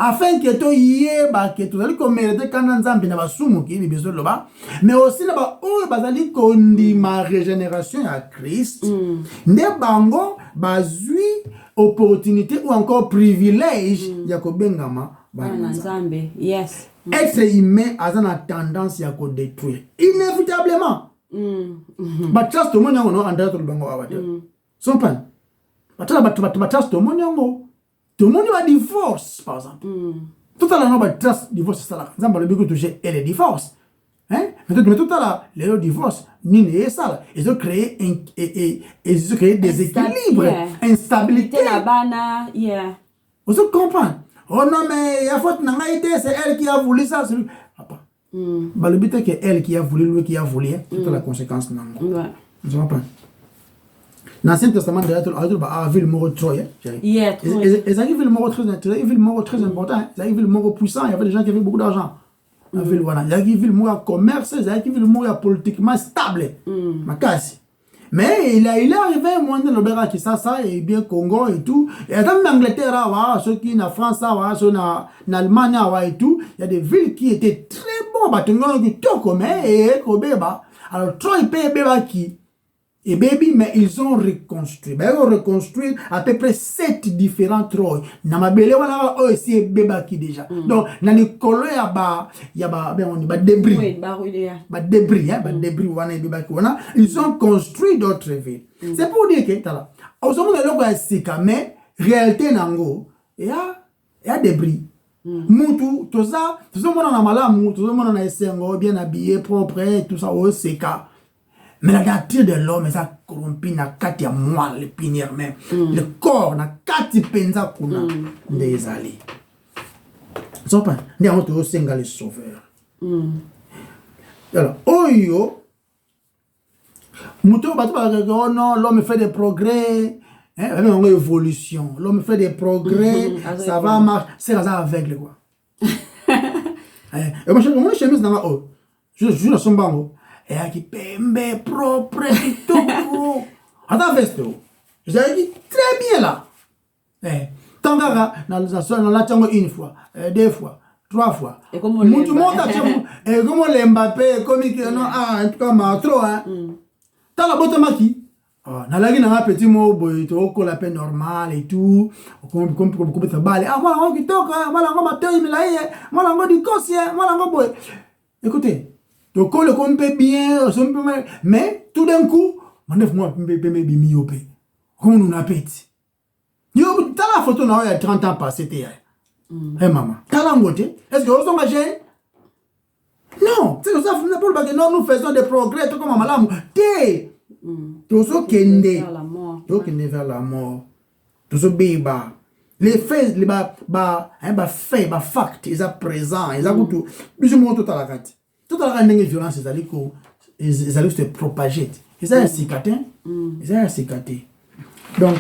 Afin que to yeba que to ali ko mériter quand Nzambe na basumu ki biso loba mais aussi na ba o bazali ko ndima régénération à Christ nde bango bazui opportunité ou encore privilège ya ko bengama ba Nzambe. Yes. Être humain a une tendance ya ko détruire inévitablement. Ba trust to monyango no andra to bango awate son pan ba trust to monyango. Tout le monde va divorce, par exemple. Tout à l'heure, on va divorce, c'est ça là. Exemple, le but que toucher, elle est divorce. Hein? Mais tout à l'heure, les divorce, ni n'est ça. Ils ont créé des équilibres, instabilité. Vous comprenez? Oh non, mais il y a faute, c'est elle qui a voulu ça. Papa. Le but est que elle qui a voulu, lui qui a voulu, toute la conséquence. Vous comprenez? Dans l'Ancien Testament, il y a une ville très importante, il y a une ville puissante, il y avait des gens qui avaient beaucoup d'argent. Il y a une ville commerce, il y a une ville politiquement stable. Mais il est arrivé un moment dans le qui ça, et bien Congo et tout. Et dans l'Angleterre, ceux qui en France, ceux en Allemagne et tout, il y a des villes qui étaient très bonnes. Alors, Troy paye qui. Et baby, mais ils ont reconstruit. Ils ont reconstruit à peu près 7 différents Troy. Namabele wana aussi beba qui déjà. Donc na nikolo ya débris. Oui, débris débris wana beba qui wana. Ils ont construit d'autres villes. C'est pour dire que tala. Au sommet de l'eau sika mais réalité nango il y a débris. Mutu tout ça mona na malamu, tout ça mona na esengo bien habillé propre tout ça au sika. Mais la nature de l'homme est corrompue na kati ya moelle épinière même. Le corps na kati penza kuna ndezali. Sopa, ndi amoto yo senga le sauveur. Alors, oyo muto batu ba oh non, l'homme fait des progrès, hein, une évolution. L'homme fait des progrès, ça va marcher, c'est ça aveugle quoi. Et moi chemise na oh. Je le sombango. Et qui pembe propre tout. Attends veste. Je dis très bien là. Tangara dans la tango une fois, 2 fois, 3 fois. Et comme et comme les Mbappé comme non en tout cas ma trop hein. T'as la botte maki. Na lagi na petit mot boy to ko la peine normale et tout. Comme balle. Ah moi on qui toka, moi on ma teuille milaye, moi on di conscient, moi on boy. Écoutez donc, le compte bien, mais tout d'un coup, moi, comment nous appétit? Yo, t'as la photo, il y a 30 ans passé, maman. T'as la moitié? Est-ce que vous êtes engagés? Non, c'est ça, nous faisons des progrès, tout comme maman. T'es, tout ce qui est vers la mort. Tout ce béba. Les faits, les faits, ils sont présents, ils ont tout. Plus ou moins tout à la carte. Tout à l'heure, violence, ils allaient se propager. Ils allaient cicater. Ils allaient cicater. Donc,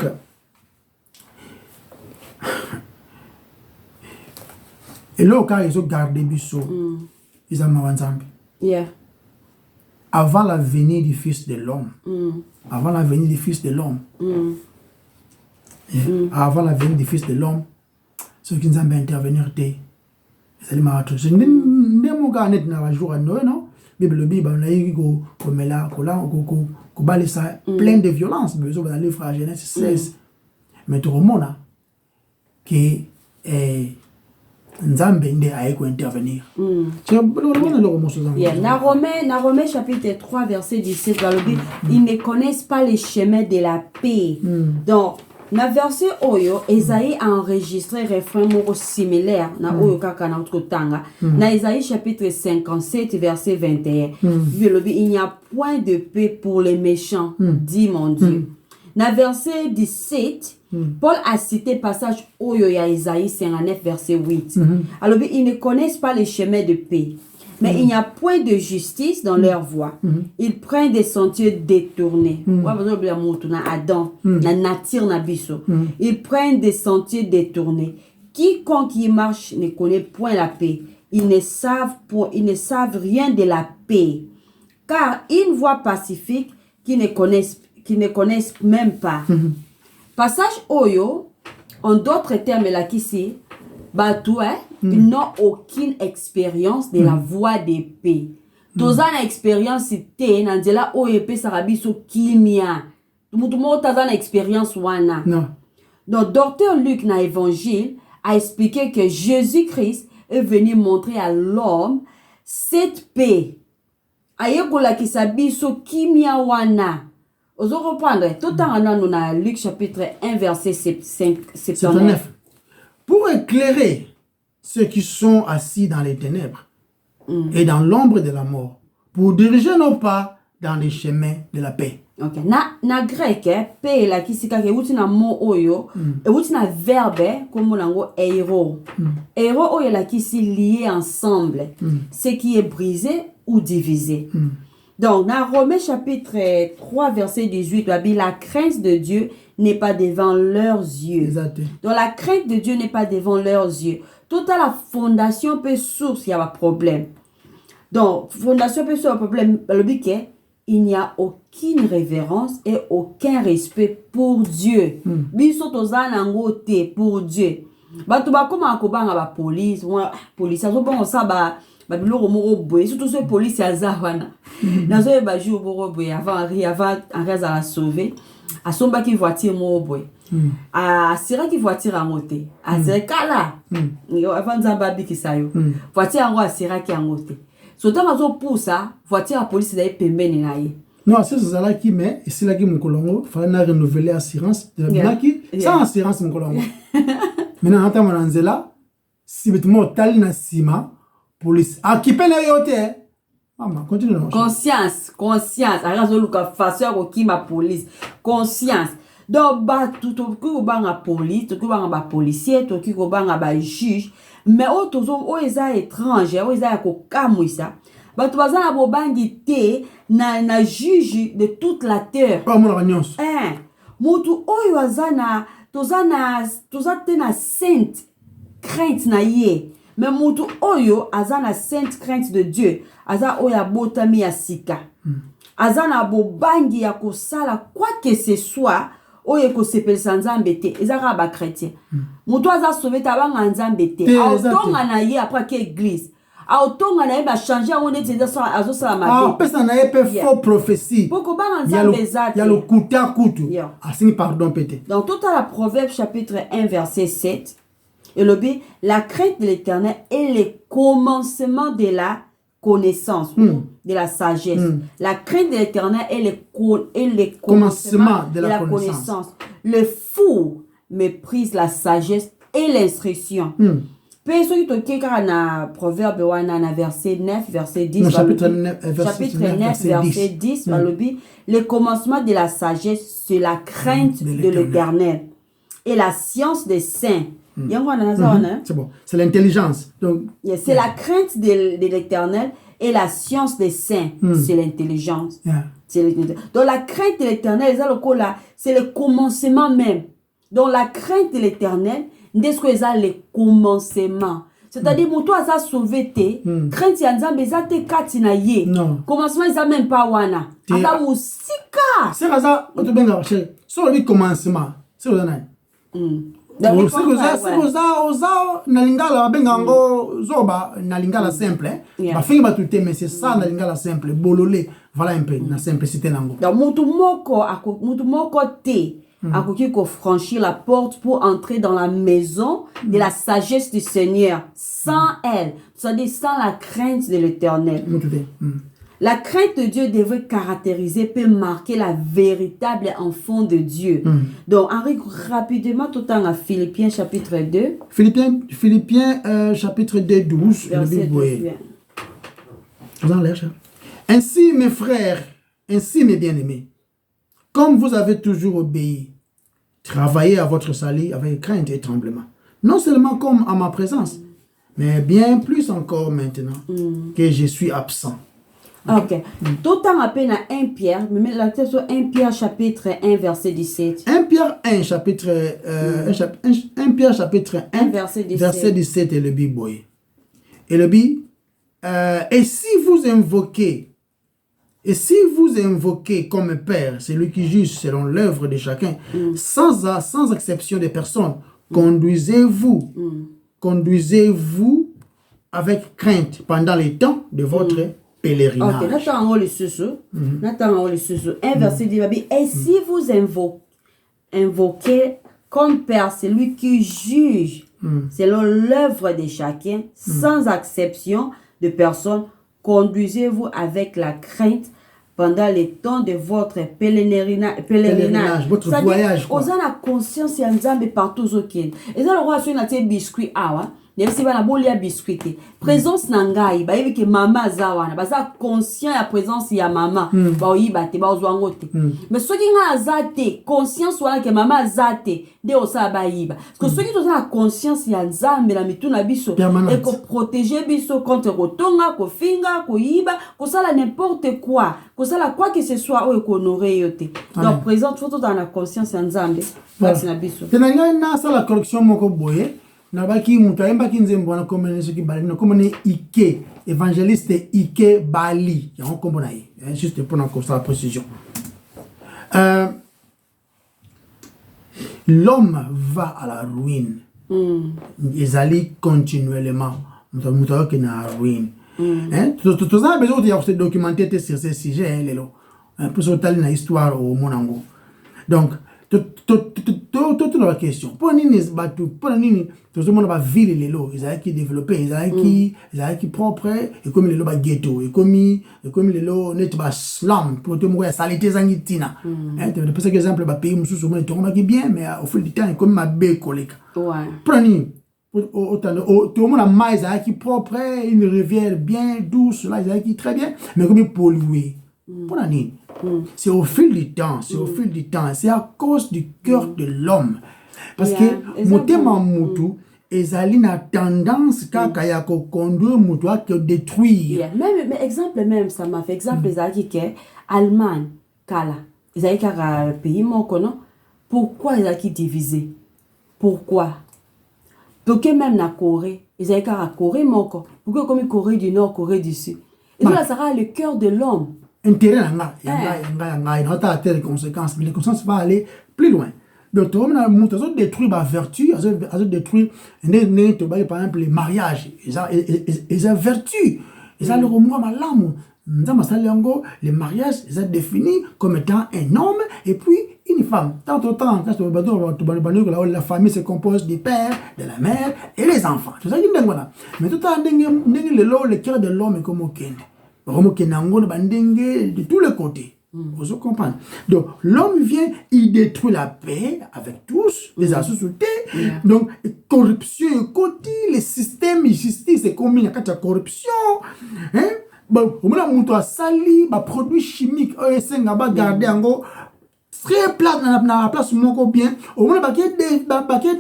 et là, quand ils ont gardé Bissot, ils ont ensemble. Yeah. Avant la venue du Fils de l'homme. Avant la venue du Fils de l'homme. Avant la venue du Fils de l'homme, ceux qui nous ont intervenir, c'est les martyrs. Je ne sais pas si vous jour à Noël, non? Bible, on a eu plein de violence. Besoin dans le livre à Genèse 16. Mais tout le monde a que Nzambe a intervenir. Dans Romains chapitre 3 verset 17, ils ne connaissent pas les chemins de la paix. Donc, dans le verset Oyo, Esaïe a enregistré un refrain similaire dans Oyo Kaka na Tanga. Dans Esaïe chapitre 57 verset 21, il n'y a point de paix pour les méchants, dit mon Dieu. Dans verset 17, Paul a cité passage Oyo ya Esaïe 59 verset 8. Alors, ils ne connaissent pas les chemins de paix. Mais il n'y a point de justice dans leur voie. Ils prennent des sentiers détournés. Adam, la nature na biso. Ils prennent des sentiers détournés. Quiconque y marche ne connaît point la paix. Ils ne savent rien de la paix. Car une voie pacifique qu'ils ne connaissent même pas. Passage Oyo, en d'autres termes, là qu'ici, ils n'ont aucune expérience de la voie de paix. Tous une expérience té nandela OEP sarabiso kimia. Tout le monde a une expérience wana. Donc docteur Luc dans l'évangile a expliqué que Jésus-Christ est venu montrer à l'homme cette paix. Ayekola ki sabiso kimia wana. Vous reprendre tout en allant dans Luc chapitre 1 verset 79. Pour éclairer ceux qui sont assis dans les ténèbres et dans l'ombre de la mort, pour diriger nos pas dans les chemins de la paix. Ok. Na grec, paix la kisika ke uti na mo oyo, et uti na verbe comme lango eiro. Eiro oyo la kisi lié ensemble, ce qui est brisé ou divisé. Donc, dans Romains chapitre 3, verset 18, la crainte de Dieu n'est pas devant leurs yeux. Exact. Donc, la crainte de Dieu n'est pas devant leurs yeux. Toute la fondation peut source, il y a un problème. Donc, fondation peut source, un problème. Le but est, il n'y a aucune révérence et aucun respect pour Dieu. Biso tozana ngote pour Dieu. Batu ba koma akobanga ba police, police azo bon ça ba biloko moko boye surtout ce police ya zawana. Nazo e ba jour moko boye avant à la sauver. Asomba ki voiture moko boye. A sira ki voiture angote. A sira kala. Avant zamba bikisa yo. Voiture ango asira ki angote. Soto mazo poussa voiture à police d'aller pembeni na ye. Non, c'est ça là qui met et c'est là qui mon colongo fallait renouveler assurance de la qui sans assurance mon colongo. Maintenant attends mon anzela si betumo tali na sima police a qui peine yote. Maman continue. Conscience alors luka façon ko ki ma police conscience. Donc ba tout ko banga police to ko banga ba policier to ko banga ba juge mais autres o eza étranger o eza ko kamwisa ba to bazana bo bangi te na juge de toute la terre mutu oyo azana tozate na sainte crainte na ye mais mutu oyo azana sainte crainte de Dieu aza oya botami ya sika azana bo bangi ya kosala quoi que ce soit oye ko sepelisa nzambe te ezaka ba chrétien mutu aza sauvé tabanga nzambe te autonga na ye après que église autonga na ye ba changer on est azo sala ma pesa na ye pe faux prophétie poko banga nzambe zate ya le kuta kutu asini pardon pété. Donc tout à la Proverbe chapitre 1 verset 7 et le but la crainte de l'Éternel est le commencement de la connaissance ou de la sagesse. La crainte de l'Éternel est le commencement de la connaissance. Le fou méprise la sagesse et l'instruction. Puis ce qui est na Proverbe na verset 9 verset 10 chapitre 9 verset 10 le commencement de la sagesse c'est la crainte de l'Éternel et la science des saints. C'est bon, c'est l'intelligence. Donc c'est la crainte de l'Éternel et la science des saints, c'est l'intelligence. Yeah. Donc la crainte de l'éternel, c'est le commencement même. Donc la crainte de l'éternel, c'est le commencement. C'est-à-dire, pour toi, ça sauvé te, crainte ya nzambe, ça te katina ye. Non. Commencement, ça même pas wana. Ata musika. C'est ça, on te benga, chérie. Sur le commencement, c'est ça. C'est ça, na lingala benga ngo zoba na lingala simple. Ba fingi ba tout mais c'est ça na lingala simple. Bololé, voilà un peu na simplicité nango. Donc mutu moko te. Akoki ko franchir la porte pour entrer dans la maison de la sagesse du Seigneur sans elle, c'est-à-dire sans la crainte de l'Éternel. La crainte de Dieu devrait caractériser, peut marquer la véritable enfant de Dieu. Donc, Henri, rapidement, tout le temps à Philippiens chapitre 2. Philippiens chapitre 2, 12. Ainsi, mes frères, ainsi, mes bien-aimés, comme vous avez toujours obéi, travaillez à votre salut avec crainte et tremblement. Non seulement comme à ma présence, mais bien plus encore maintenant que je suis absent. Ok. Tout en appel à 1 Pierre, mais la tête sur 1 Pierre chapitre 1 verset 17. 1 Pierre 1 chapitre 1 Pierre chapitre 1 verset 17. Verset 17 est le biboy. Et le bi et si vous invoquez comme Père, c'est lui qui juge selon l'œuvre de chacun, sans exception de personne, conduisez-vous avec crainte pendant les temps de votre pèlerinage. Ok, n'attendons le sous. 1 verset 10, et si vous invoquez comme Père, c'est lui qui juge selon l'œuvre de chacun, sans exception de personne, conduisez-vous avec la crainte pendant les temps de votre pèlerinage. Votre voyage. Vous avez la conscience de partout où vous êtes. Et ça, le roi, c'est un biscuit. Même si bana bolia biscuit présence nangai ba yebi ke mama zawana baza conscient ya présence ya mama ba oyiba te ba ozwa ngote mais soki nga azate conscience wana ke mama azate nde osala ba yiba parce que soki toza la conscience ya nzambe na mitu na biso et ko protéger biso contre kotonga ko finga ko yiba ko sala n'importe quoi que ce soit o ko honorer yote donc présente faut dans la conscience ya nzambe ba na biso tenanga na sala correction moko boye Nabaki mutaemba kinzembo na komene soki bali na komene Ike évangéliste Ike Bali ya on na juste pour nous sa précision. L'homme va à la ruine. Ils allaient continuellement. Mutawa qui na ruine. Tout ça besoin de se documenter sur ces sujets lelo. Pour ça tali na histoire au monango. Donc toute la question pour nini batu pour nini tout le monde va ville lelo ils ont qui développer ils ont qui propre et comme lelo ba ghetto et comme lelo net ba slum pour tout monde saleté zangitina tu veux passer exemple ba pays mususu mo to ma bien mais au fil du temps comme ma be koleka pour nini autant tout le monde a mais qui propre une rivière bien douce là ils ont qui très bien mais comme pollué pour nini. C'est au fil du temps, c'est à cause du cœur de l'homme. Parce que motema mutu ezali na tendance kaka ya ko conduire mutu à détruire. Même exemple même ça m'a fait exemple ezali que Allemagne kala ezali kaka pays moko non. Pourquoi ezali divisé? Pourquoi? Parce que même na Corée ezali kaka Corée moko. Pourquoi comme Corée du Nord, Corée du Sud? Et ça sera le cœur de l'homme. Intérêt il y a des conséquences, mais les conséquences vont aller plus loin. Donc, on a détruit la vertu, on a détruit, par exemple, les mariages, ils ont vertu, ils ont le remords à l'âme. Les mariages, ils sont définis comme étant un homme et puis une femme. Tant autant, la famille se compose du père, de la mère et les enfants. C'est ça qui est là. Mais tout le cœur de l'homme est comme au Kenya. De tous les côtés. Vous comprenez? Donc, l'homme vient, il détruit la paix avec tous, les associés. Donc, corruption, côté, les systèmes de justice, c'est comme il y a la corruption. Bon, on a sali, produits chimiques, on a gardé très place dans la place moko bien au moins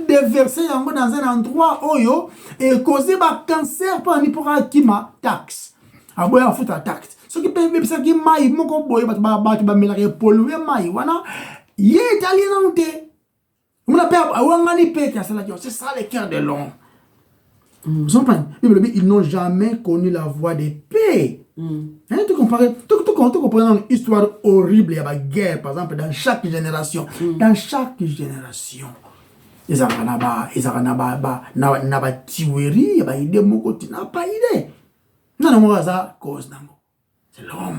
déverser dans un endroit oyo et causer cancer pour ni pour kima taxe. aboya futa taxe ce qui peut ça qui mai moko boy ba melare polluer mai wana ye italien te on appelle awangani pe ka sala c'est ça le cœur de l'homme. Vous comprenez? Ils n'ont jamais connu la voie de paix. Hein, tu comprends une histoire horrible, il y a une guerre, par exemple, dans chaque génération. Dans chaque génération. Ils ont une tuerie, il y a une idée, il n'y a pas idée. Non, cause. C'est l'homme.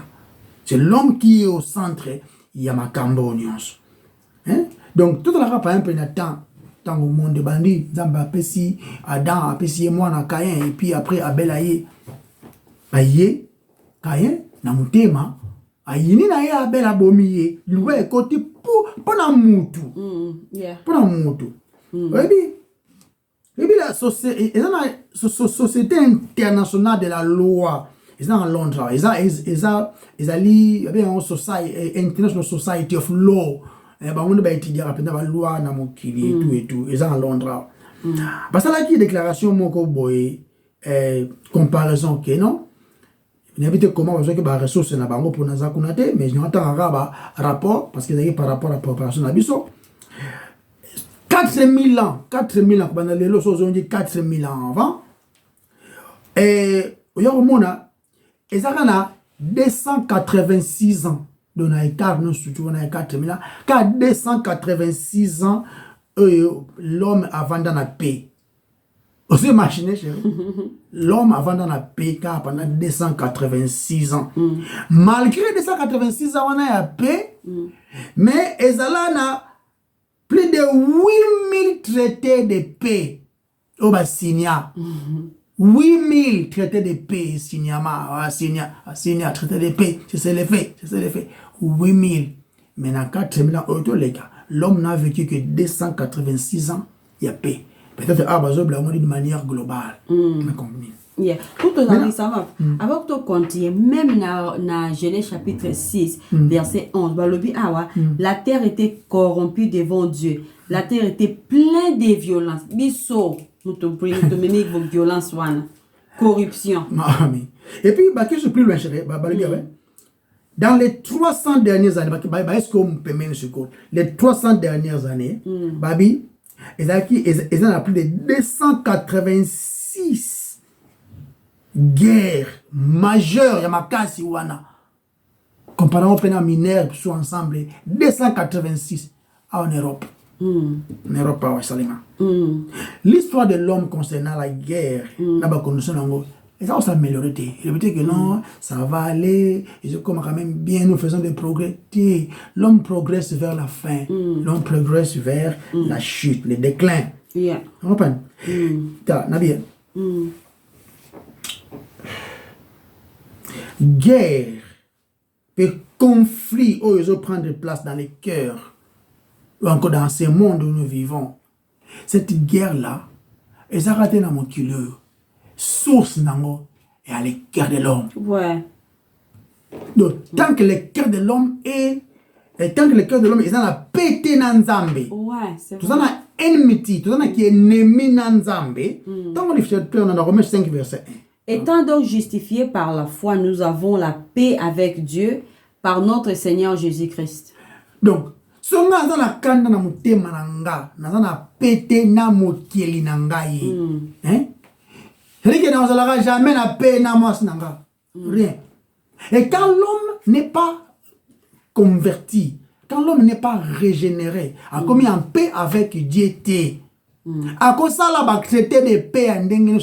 C'est l'homme qui est au centre. Il y a ma cambonion. Hein? Donc, tout le monde, par exemple, il y a temps. Dans le monde de bandits, Zamba Pessi, Adam, Pessi, moi, na Caïn, et puis après Abel Aye. Aye, Caïn, na mutema, Ayini na ye Abel Abomiye, lui est côté pour na mutu. Pour na mutu. Et puis la société internationale de la loi, ils sont en Londres, ils ont une International Society of Law. On va étudier rapidement la loi na mokili et tout ils sont en Londres. Parce que là qui déclaration moko boy comparaison que non n'habite comment parce que ba ressources na bango pour naza kunate mais je entends un rapport parce que c'est par rapport à la préparation na biso 4000 ans pendant les choses on dit 4000 ans avant et au mona ezakana 286 ans. On a 4000 ans, car 286 ans, l'homme avant dans la paix. Vous imaginez, chérie? L'homme avant dans la paix, car pendant 286 ans. Malgré 286 ans, on a la paix, mais Ezala a plus de 8000 traités de paix au Bassinia. 8000 traités de paix, signa, traité de paix, c'est les faits. 8000. Maintenant, 4000 ans, l'homme n'a vécu que 286 ans, il y a paix. Peut-être, on dit de manière globale. Yeah. Tout le ça va. Avant que tu continues, même dans Genèse chapitre 6, verset 11, la terre était corrompue devant Dieu. La terre était pleine de violence. Bisso, nous te menons vos violences, corruption. Et puis, qu'est-ce que plus loin, chérie? Dans les 300 dernières années, est-ce qu'on peut mener ce code? Les 300 dernières années, Babi, ils ont plus de 286 guerres majeures. Yamakasi wana. Comparant au pénal mineur, sont ensemble, 286 en Europe. En Europe, l'histoire de l'homme concernant la guerre, ça va s'améliorer. Il veut dire que non, ça va aller, ils comme quand même bien, nous faisons des progrès. L'homme progresse vers la fin, l'homme progresse vers la chute, le déclin. Yeah. Vous comprenez? Nabi. Guerre et conflit, ils ont prendre place dans les cœurs, ou encore dans ce monde où nous vivons. Cette guerre-là, elle a raté dans mon culture. Source nango et à le cœur de l'homme. Ouais. Donc, tant que le cœur de l'homme est, ils ont la pété dans Nzambe. Ouais, c'est vrai. Tout ça a enmity, tout ça qui est ennemi dans Nzambe. Tant qu'on est dans Romains 5 verset 1. Étant donc justifiés par la foi, nous avons la paix avec Dieu par notre Seigneur Jésus-Christ. Donc, si on a la kanda na mutema nanga, na pété na mokeli nanga yi. Hein? C'est-à-dire que nous n'allons jamais la paix na mos nanga. Rien. Et quand l'homme n'est pas converti, quand l'homme n'est pas régénéré, a commis en paix avec Dieu, à cause ça la traité de paix en dengue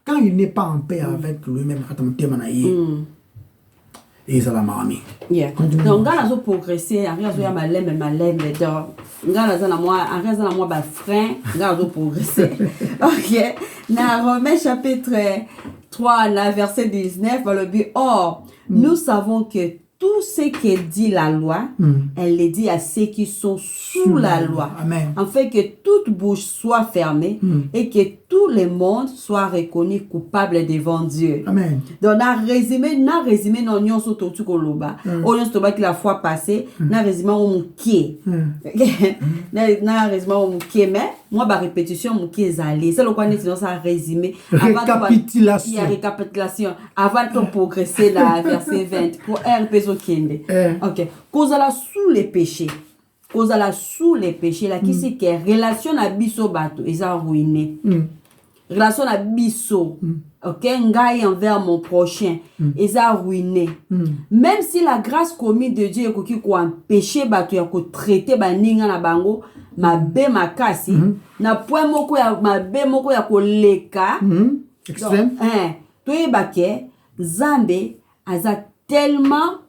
quand il n'est pas en paix avec lui-même, et ça la mamie. Yeah. Donc quand on a progressé, on a malem donc moi ba frein, on a progressé. OK. Dans Romains chapitre 3, verset 19, on le dit, or, nous savons que tout ce que dit la loi, elle le dit à ceux qui sont sous la loi. Amen. Afin que toute bouche soit fermée et que tout le monde soit reconnu coupable devant Dieu. Amen. Donc, on a résumé non nyon so to koloba. On to ba ki la fois passée, na résumé on mouké. Na résumé on mouké mais moi ba répétition qui est allé c'est le quoi n'est ça résumé récapitulation. Il y a récapitulation avant de progresser la verset 20 pour RPSO Kende. OK, cause la sous les péchés. Cause la sous les péchés là qui c'est que relation à biso bato ils ont ruiné. Relation à biso. OK, ngai envers mon prochain ils ont ruiné. Même si la grâce commise de Dieu est ko empêcher bato ya ko traiter baninga na bango mabe makasi na point moko ya mabe moko ya koleka extrême toyebake Nzambe aza tellement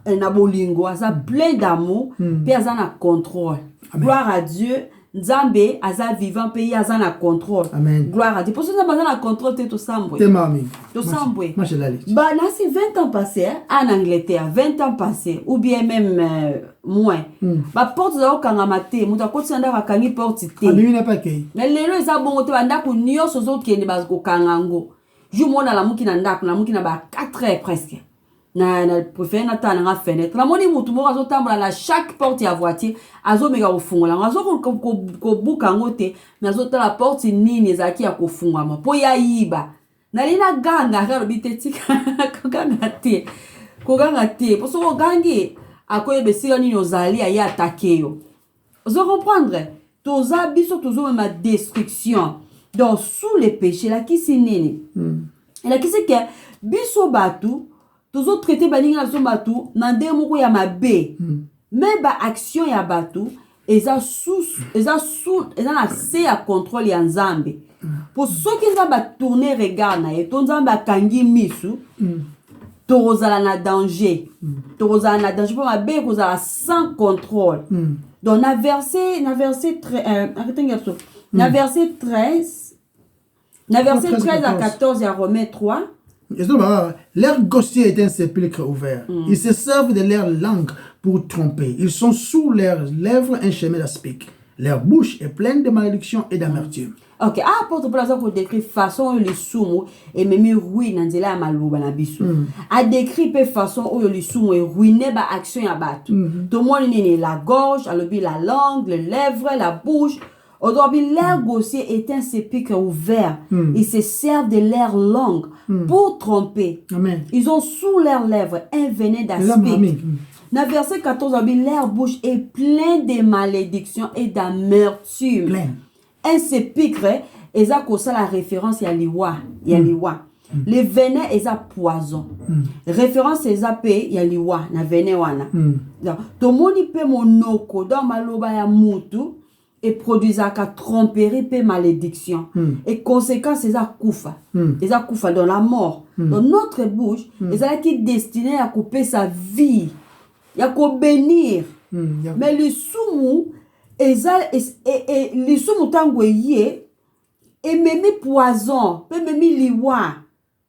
na bolingo aza plein d'amour pe aza na contrôle. Gloire à Dieu. Nzambe aza vivant pe aza na contrôle. Amen. Gloire à Dieu. Pour ça Nzambe aza na contrôle te to sambwe. Te mami. To sambwe. Moi je l'allais. Bah là c'est 20 ans passés en Angleterre, 20 ans passés ou bien même moins. Ba porte za okanga te, muta ko tsanda ka kangi porte te. Ami n'a pas kei. Mais lelo eza bongo te banda ko nyoso zo kende bas ko kangango. Ju mona la muki na ndako na muki na ba 4 heures presque. Na préfère na tana nga fenêtre. La moni mutu mo azo tambola na chaque porte ya voiture azo mega ofungola. Azo ko buka ngote na azo ta la porte nini ezaki ya kofungama. Po ya yiba. Na lina ganga ka robite tika ko ganga te. Ko ganga te. Po so ko gangi akoye besika nini ozali ya attaquer yo. Ozo comprendre? Toza biso tozo ma destruction. Donc sous les péchés là qui c'est nini. Et là qui c'est que biso batu tozo traiter baninga so batu na nde moko ya mabe. Mais ba action ya batu eza na accès à contrôle ya Nzambe. Pour ceux qui Nzambe tourner regard na ye, to Nzambe akangi misu. Tozala na danger. Tozala na danger pour mabe kozala sans contrôle. Donc na verset 13 à 14 à Romains 3. Leur gossier est un sépulcre ouvert. Ils se servent de leur langue pour tromper. Ils sont sous leurs lèvres un chemin d'aspic. Leur bouche est pleine de malédiction et d'amertume. Ok, apôtre Paul a décrit façon les sumo et même ruine nzela ya maluba na biso. A décrit pe façon où les sumo et ruiner ba action ya batu. Tout le monde nini la gorge, alobi la langue, les lèvres, la bouche. Aujourd'hui, leur gossier est un sépulcre ouvert. Ils se servent de leur langue pour tromper. Amen. Ils ont sous leurs lèvres un venin d'aspic. Dans verset 14, leur bouche est pleine de malédictions et d'amertume. Plein. Un sépulcre, ils ont la référence à l'iwa. Le venin est un poison. Référence est à paix, il y a l'iwa, na venin wana. Donc, tout le monde peut monoko dans maloba ya mutu. Et produisaka tromperie pe malédiction. Et conséquence, c'est ça koufa. C'est ça koufa dans la mort. Dans notre bouche, c'est ça qui est destiné à couper sa vie. Il y a qu'à bénir. Mais les soumou, et les soumou tangoye, et même poison, même liwa,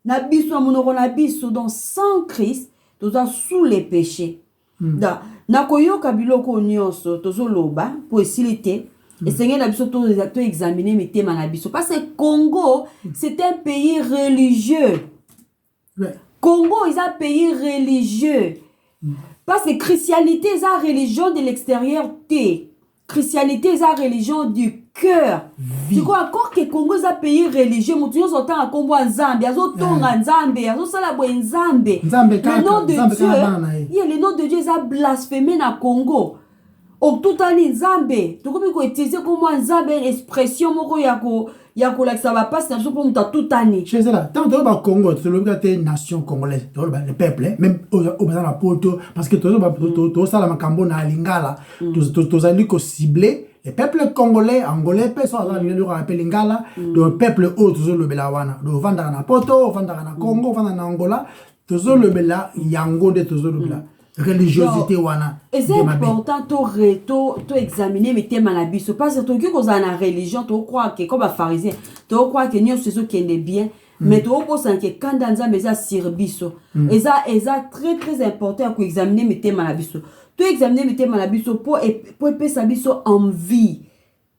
na biso monoko na biso donc sans Christ, tout ça sous les péchés. Na koyoka biloko nyonso tozo loba pour faciliter. Et Seigneur la biso to examiner mes thèmes na biso parce que Congo c'est un pays religieux. Congo est un pays religieux. Parce que christianité est une religion de l'extérieur té. Christianité est une religion du cœur. Tu crois encore que Congo est un pays religieux, mais tu as autant à combo Nzambe, azotonga Nzambe, azosala Nzambe. Le nom de Dieu, il y a le nom de Dieu est blasphémé na Congo. Au tout à Nzambe, tu comprends qu'on utilise comme Nzambe une expression moko yako la ça va pas c'est pour muta tout année. Chez ça, tant que le Congo, c'est le nation congolaise, le peuple, même au la poto parce que tout ça la makambo na lingala, tout allé ko cibler le peuple congolais, angolais, personne là le rappelle lingala, le peuple autre tout le belawana, le vendre na poto, vendre na Congo, vendre na Angola, tout le bela yango de tout le bela. Religiosité wana. Et c'est important to examiner mes thèmes à la biso parce que to qui cause na religion to croire que comme pharisien to croire que nous c'est ce qui est bien mais to pense que quand dans Nzambe za sur biso et ça très important pour examiner mes thèmes à la biso to examiner mes thèmes à la biso pour sa biso envie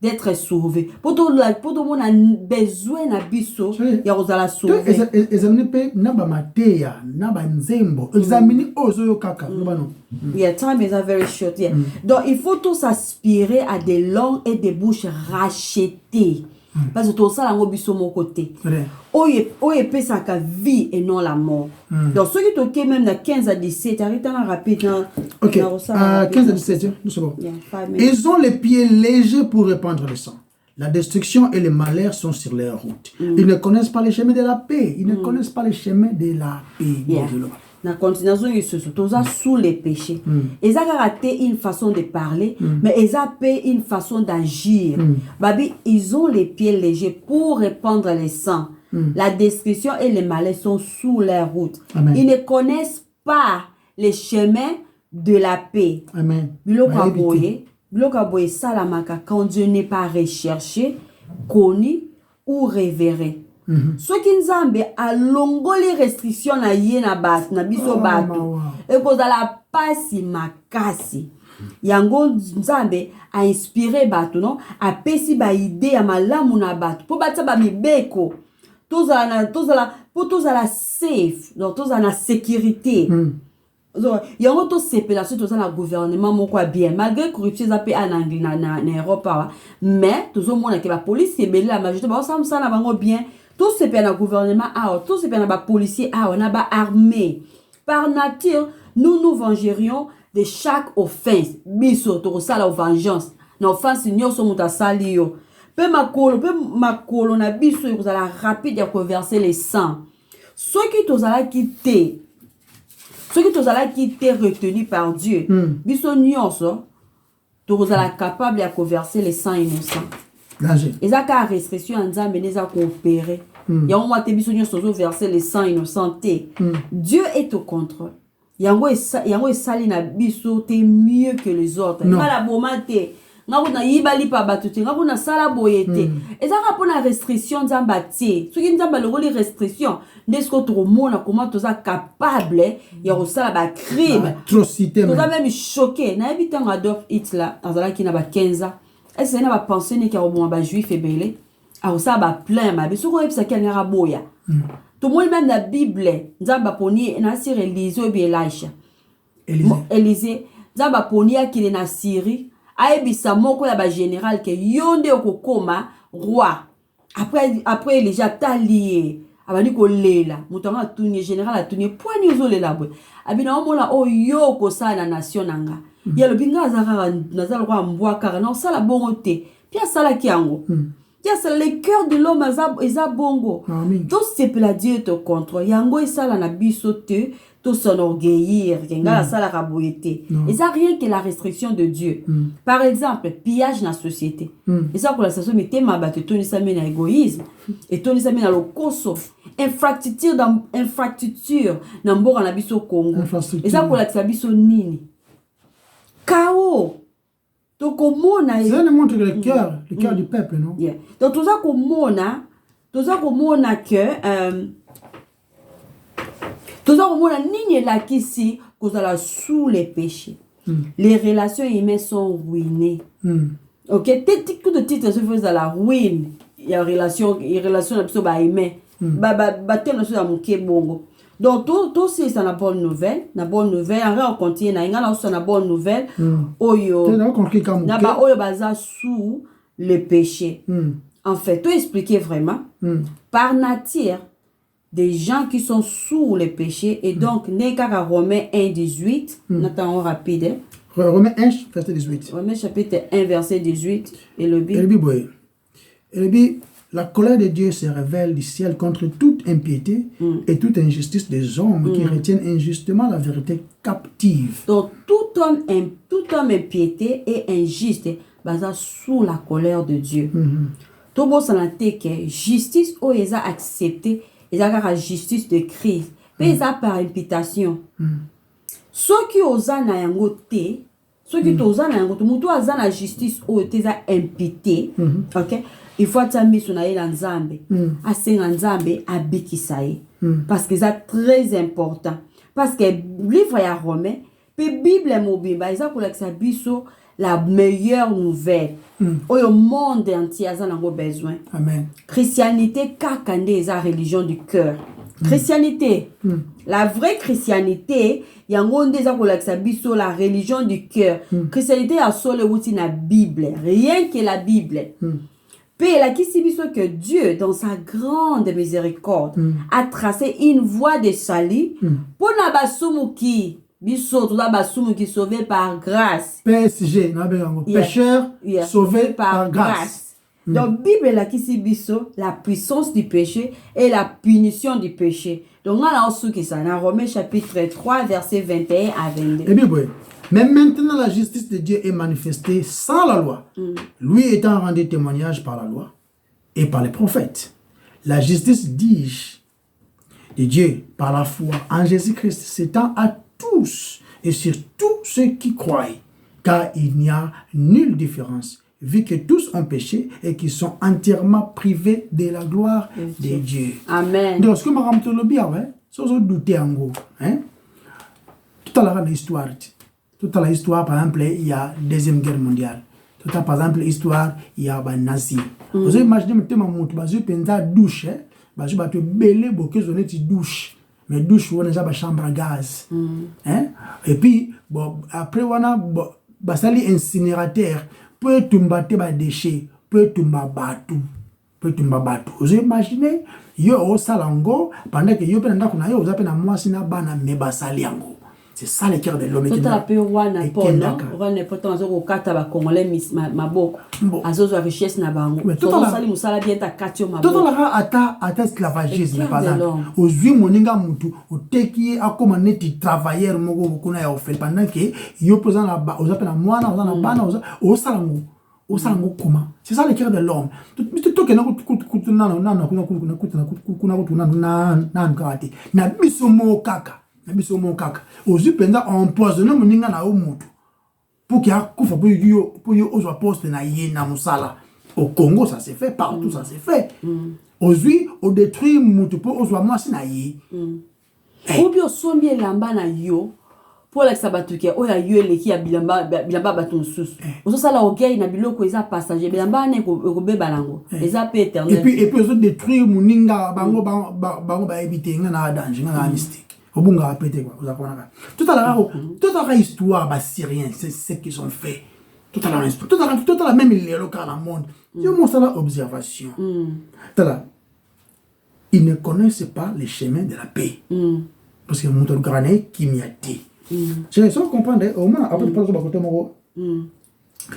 d'être sauvé. Pour tout le monde a besoin de biso, il y a la sauver. Examiner pe naba mateya, naba nzembo. Examiner ozo kaka. Yeah, time is very short. Yeah. Donc il faut tous aspirer à des langues et des bouches rachetées. Parce que tout ça là biso mon côté. Oye peut ça ka vie et non la mort. Donc ceux qui toquent même dans 15 à 17, arrêtez là rapide. OK. 15 à 17, c'est bon. Ils ont les pieds légers pour répandre le sang. La destruction et le malheur sont sur leur route. Ils ne connaissent pas les chemins de la paix. Ils ne connaissent pas les chemins de la paix. Yeah. La continuation, ils se sont sous les péchés. Ils ont raté une façon de parler, mais ils ont fait une façon d'agir. Babi, ils ont les pieds légers pour répandre le sang. La destruction et les malheurs sont sous leur route. Amen. Ils ne connaissent pas les chemins de la paix. Amen. Bilokaboye salamaka quand Dieu n'est pas recherché, connu ou révéré. Soki nzambe alongoli restriction na ye na bas na biso bato ekozala pasi makasi yango nzambe a inspiré bato non apesi ba idée ya malamu na bato po batsa ba mibeko tozala safe donc tozala na sécurité yango to sepelation toza na gouvernement moko bien malgré corruption za pe anangi na Europe mais tozomona ke ba police ebele la majorité ba samsa na bango bien. Tout ce pays na gouvernement, tout ce pays na policier, na ba armée. Par nature, nous vengerions de chaque offense. Biso to ça la vengeance. Na offense nyo so muta sali yo. Pe makolo na biso yo la rapide ya converser les sang. Ceux qui tozala quitter retenus par Dieu. Biso nyonso to la capable ya converser les sangs innocents. Et ça a restriction en disant mais ça coopérer. Il y a un mois biso nyonso verser les sangs innocents. Dieu est au contrôle. Yango sali na biso te mieux que les autres. Ngala bomate. Ngako na yibali pa batuti. Ngako na sala boyete. Et ça rapport na restriction nzamba tie. Soki nzamba longoli restriction, ndesko to mona comment toza capable ya kosala ba crime. Atrocité. Toza même choqué. Na ebitanga Adolf Hitler azala ki na ba 15 ans. Est-ce que na ba penser ne ki robon ba juif ebele? A ça ba plein ma biso ko epsa ki ngara boya. Tout le monde même la Bible, nzamba poni na sir Élisée ou bien Elisha. Élisée, nzamba poni akile na Syrie, aebisa moko ya ba général ke yonde okokoma roi. Après Elisha talié, abani ko lela, mutanga tuni général atuni poani ozolela boy. Abina omona o yoko sana nation nanga. Ya lo binga azara nazal roi mbwa car non sala bongote. Pia sala kiango. C'est le cœur de l'homme eza bongo. Tout ce que la Dieu te contre. Yango et ça la nabiso te tout s'enorgueillir. Kenga la sala raboyete. Et ça rien que la restriction de Dieu. Par exemple, pillage dans la société. Et ça pour la station mais tema ba te toni sa mena égoïsme et toni sa mena le koso. Infrastructure dans mbora na biso Congo. Et ça pour la biso nini. Chaos. Donc, ça nous montre le cœur du peuple, non? Yeah. Donc, tout ça comme que tout ça comme nini là qui si cause la sous les péchés. Les relations humaines sont ruinées. OK, tout de titre se fait à la ruine. Il y a relation absolument ba humain. Ba tellement sur amuke bongo. Donc tout c'est ça la bonne nouvelle, on continue na ngala so na bonne nouvelle oyo na ba oyo baza sous le péché. En fait, tout expliquer vraiment par nature des gens qui sont sous le péché et donc nekaka Romains 1:18, n'attendons rapide. Romains 1 verset 18. Romains chapitre 1 verset 18 et le la colère de Dieu se révèle du ciel contre toute impiété et toute injustice des hommes qui retiennent injustement la vérité captive. Donc tout homme impiété et injuste basé sous la colère de Dieu. Tout bon santé que justice ou ils a accepté, ils a la justice de Christ, mais ils a par imputation. Ceux qui osent na yango te, ceux qui osent na yango te, mutu aza na justice ou ils a imputé, OK? Il faut que tu aies un nzambe. Asenga nzambe abikisaye. Parce que c'est très important. Parce que le livre ya Romain, la Bible mobimba, ils ont collecté biso la meilleure nouvelle. Au monde entier, ils ont besoin. Amen. Christianité, kakande, est la religion du cœur. Christianité, la vraie christianité, il y a la religion du cœur. Christianité a sur la Bible, rien que la Bible. Puis la que Dieu, dans sa grande miséricorde, a tracé une voie de salut pour qui sauvé par grâce. PSG, pécheur sauvé par grâce. Donc, Bible la la puissance du péché et la punition du péché. Donc, on a dans Romains chapitre 3, verset 21 à 22. Et bien, mais maintenant, la justice de Dieu est manifestée sans la loi. Lui étant rendu témoignage par la loi et par les prophètes. La justice, dis-je, de Dieu par la foi en Jésus-Christ s'étend à tous et sur tous ceux qui croient, car il n'y a nulle différence, vu que tous ont péché et qui sont entièrement privés de la gloire de Dieu. Amen. Donc, ce que je me dis, c'est que je doute en gros. Tout à l'heure, l'histoire. Toute l'histoire, par exemple, il y a la Deuxième Guerre mondiale. Tout à par exemple, l'histoire, il y a les nazis. Vous imaginez, je pense à douche. Je vais te belé, je vais te douche. Mais douche, on a déjà une chambre à gaz. Et puis, bon, après, on a un incinérateur. Peut tomber des déchets, peut tomber bateau. Vous imaginez, yo au salango, pendant que yo pendant qu'on a yo, vous appelez moi sina bana meba saliango. C'est ça le cœur de l'homme qui est là. Tout wana pona, wana poto zo ko kata ba congolais maboko. Azozo richesse na bango. Tout sali musala bien ta katio maboko. Tout là ata esclavagisme par exemple. Ozui moninga mutu, oteki akoma neti travailleur moko kuna ya ofel pendant que yo posant la ba, vous appelez moi na bana au salango. Au salango comment? C'est ça le cœur de l'homme. Tout que na na biso mo kaka. Ozu penza empoisonné moninga na omutu pour qu'il y a kufa pour yo ozo poste na ye na musala. Au Congo ça s'est fait, partout ça s'est fait. Ozu o détruire mutu pour ozo mwasi na ye. Obi osombi lamba na yo pour la sabatuke oya yo eleki ya bilamba baton susu. Ozo sala ogei na biloko eza passager bilamba na ko beba lango. Eza pe éternel. Et puis ozo détruire moninga bango ba éviter na danger na mystique. Obunga apete quoi, vous apprenez. Toute la histoire bas syrien, c'est ce qu'ils ont fait. Toute la même local dans le monde. Je montre la observation. Ils ne connaissent pas les chemins de la paix. Parce que mon grané qui m'y a dit. Je sais comprendre au moins après pas de côté moro.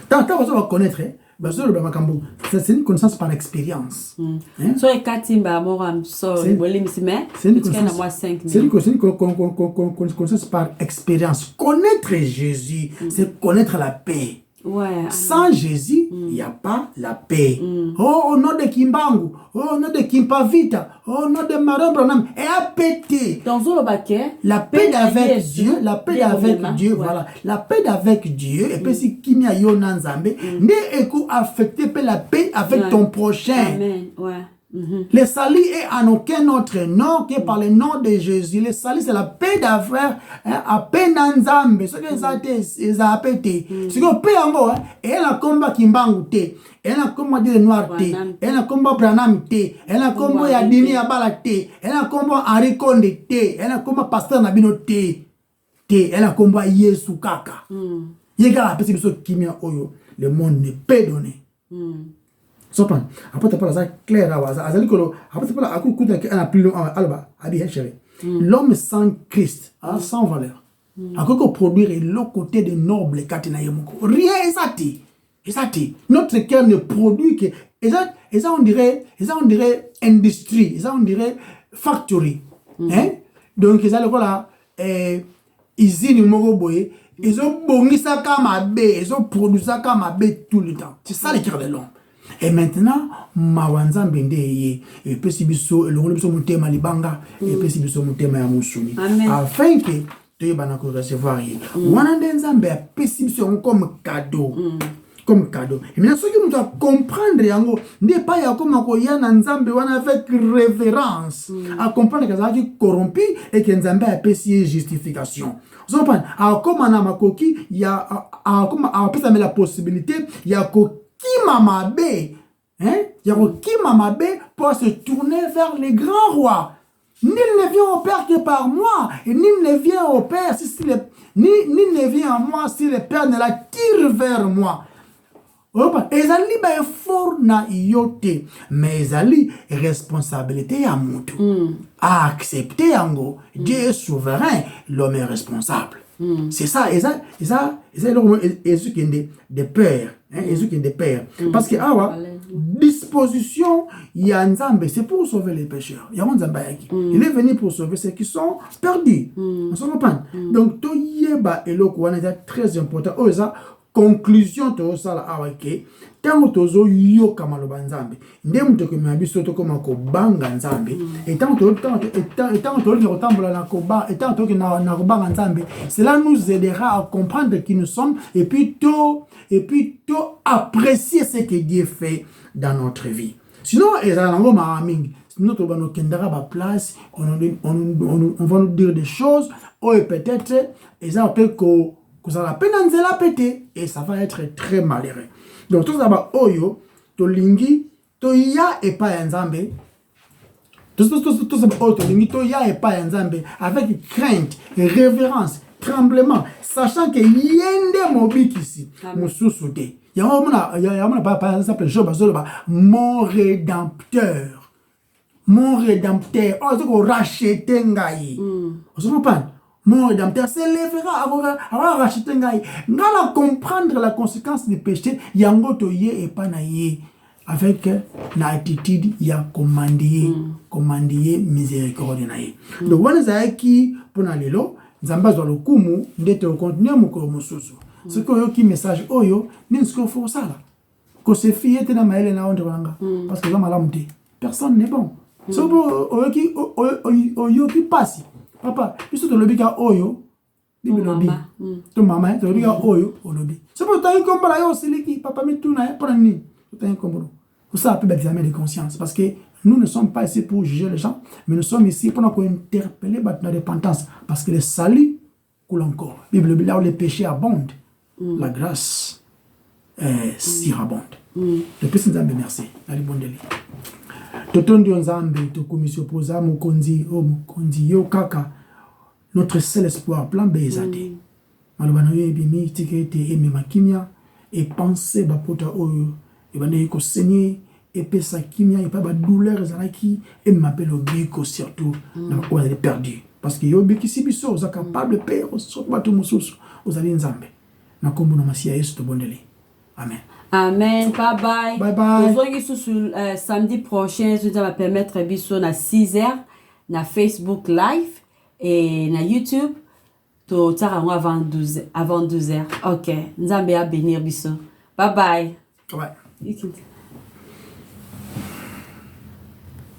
Tant que va connaître c'est une connaissance par expérience. So e katimba moram so wole misime. C'est une connaissance par expérience. Connaître Jésus, c'est connaître la paix. Ouais. Sans Jésus, il n'y a pas la paix. Oh, au nom de Kimbangu, oh, au nom de Kimpavita, oh, au nom de Maron Branham, et à péter. Dans le baquet, la paix avec Dieu, la paix avec Dieu, voilà. La paix avec Dieu, et puis si Kimia Yonanzambe, ne écoute affecter la paix avec ton prochain. Amen, ouais. Le salut est en aucun autre nom que par le nom de Jésus. Le salut, c'est la paix d'affaires à peine en Zambé. Ce que ça a pété. Ce que paix en gros, elle a combat Kimbangu te, elle a combat de noir te, elle a combat Branham te, elle a combat Yadini Abala te, elle a combat Henri Konde te, elle a combat Pasteur Nabino te, elle a combat Yesu Kaka. Yega a pété ce Kimia Oyo. Le monde ne peut donner. Après, tu parles ça clair. L'homme sans Christ, sans valeur. Après, produire l'autre côté de noble. Rien, notre cœur ne produit que. Et ça, on dirait industrie. Et ça, on dirait factory. Donc, ils ont là, usine mogoboye. Ils ont bongi ça comme abbé. Ils ont produit ça comme abbé tout le temps. C'est ça le cœur de l'homme. Et maintenant, mawanza mbende ye et puis si biso le biso mutema libanga et puis si biso mutema ya musuni afin que tu bana ko recevoir ye wana nzambe a pesi biso comme cadeau comme cadeau. Et maintenant, ce que nous devons comprendre, n'est pas comme un Nzambe avec révérence, à comprendre que ça est corrompu et que Nzambe a payé justification. Vous comprenez? Alors, comme on a ma coquille, il y a la possibilité, il y a qui mamabe, hein? Il y a qui mamabe pour se tourner vers les grands rois. Nul ne vient au Père que par moi, et nul ne vient au Père nul ne vient à moi si le Père ne l'attire vers moi. Ezali ba effort na yote, mais ezali responsabilité ya mutu. À accepter yango, Dieu est souverain, l'homme est responsable. C'est ça, et ça, Jésus qui est des pères, Jésus qui est des pères. Parce que disposition ya Nzambe, c'est pour sauver les pécheurs. Il est venu pour sauver ceux qui sont perdus. On se comprend. Donc to yeba eloko wana est très important. Conclusion to sala awake tango tozo yoka maloba Nzambe nde muto ke mabiso to koma ko banga Nzambe tango to rotambola na ko ba tango to na ko banga Nzambe, cela nous aidera à comprendre qui nous sommes et puis to apprécier ce que Dieu fait dans notre vie. Sinon ezango maaming sinon to bano kendara ba place on va nous dire des choses ou peut-être ezan peut ko ça la peine à péter et ça va être très malheureux. Donc tout ça va oyo to lingi to ya et pas Nzambe. Tout ça to lingi to ya et pas Nzambe avec crainte, révérence, tremblement, sachant que yende mobiki ici mususu de. Ya mona par exemple Job azoloba mon rédempteur. Mon rédempteur, oh ko racheter ngai. On se comprend? Mon rédempteur s'élèvera à racheter ngai. Ngala comprendre la conséquence du péché, yango to ye et pas na ye. Avec la attitude ya commandier miséricorde na ye. Donc wana zaaki pona lelo, nzamba zo lokumu ndete continuer mukolo mususu. Ce que yo ki message oyo, ninsko fo sala. Ko se fiye te na maele na onde wanga parce que zama lamte. Personne n'est bon. So oyo ki passe. Papa, biso to lobi ka oyo, bibi lobi. To mama, to lobi ka oyo, o lobi. C'est pour t'as un combat là, yo, siliki, papa, mais tout n'a pas ni. T'as un combat. Pour ça, appelle l'examen de conscience. Parce que nous ne sommes pas ici pour juger les gens, mais nous sommes ici pour nous interpeller dans la repentance. Parce que le salut coule encore. Bible, là où les péchés abondent, la grâce surabonde. Depuis ce temps, merci. Allez, bon délai. Totondi Nzambe to komisio poza mukonzi yo kaka notre seul espoir plan bezate malobana yo ebimi tikete emema kimia et penser ba pota oyo e bande ko saigner et pesa kimia et pas ba douleur ezalaki et m'appelle obiko surtout na ko elle perdu parce que yo biki sibiso za capable père so batu mususu ozali Nzambe na kombo na masia Yesu to bondeli. Amen. Amen. Bye bye. Bye bye. Nous samedi prochain, je vais permettre biso à 6h na Facebook Live et na YouTube. To tara avant 12h. OK. Nzambe a bénir biso. Bye bye. Ouais.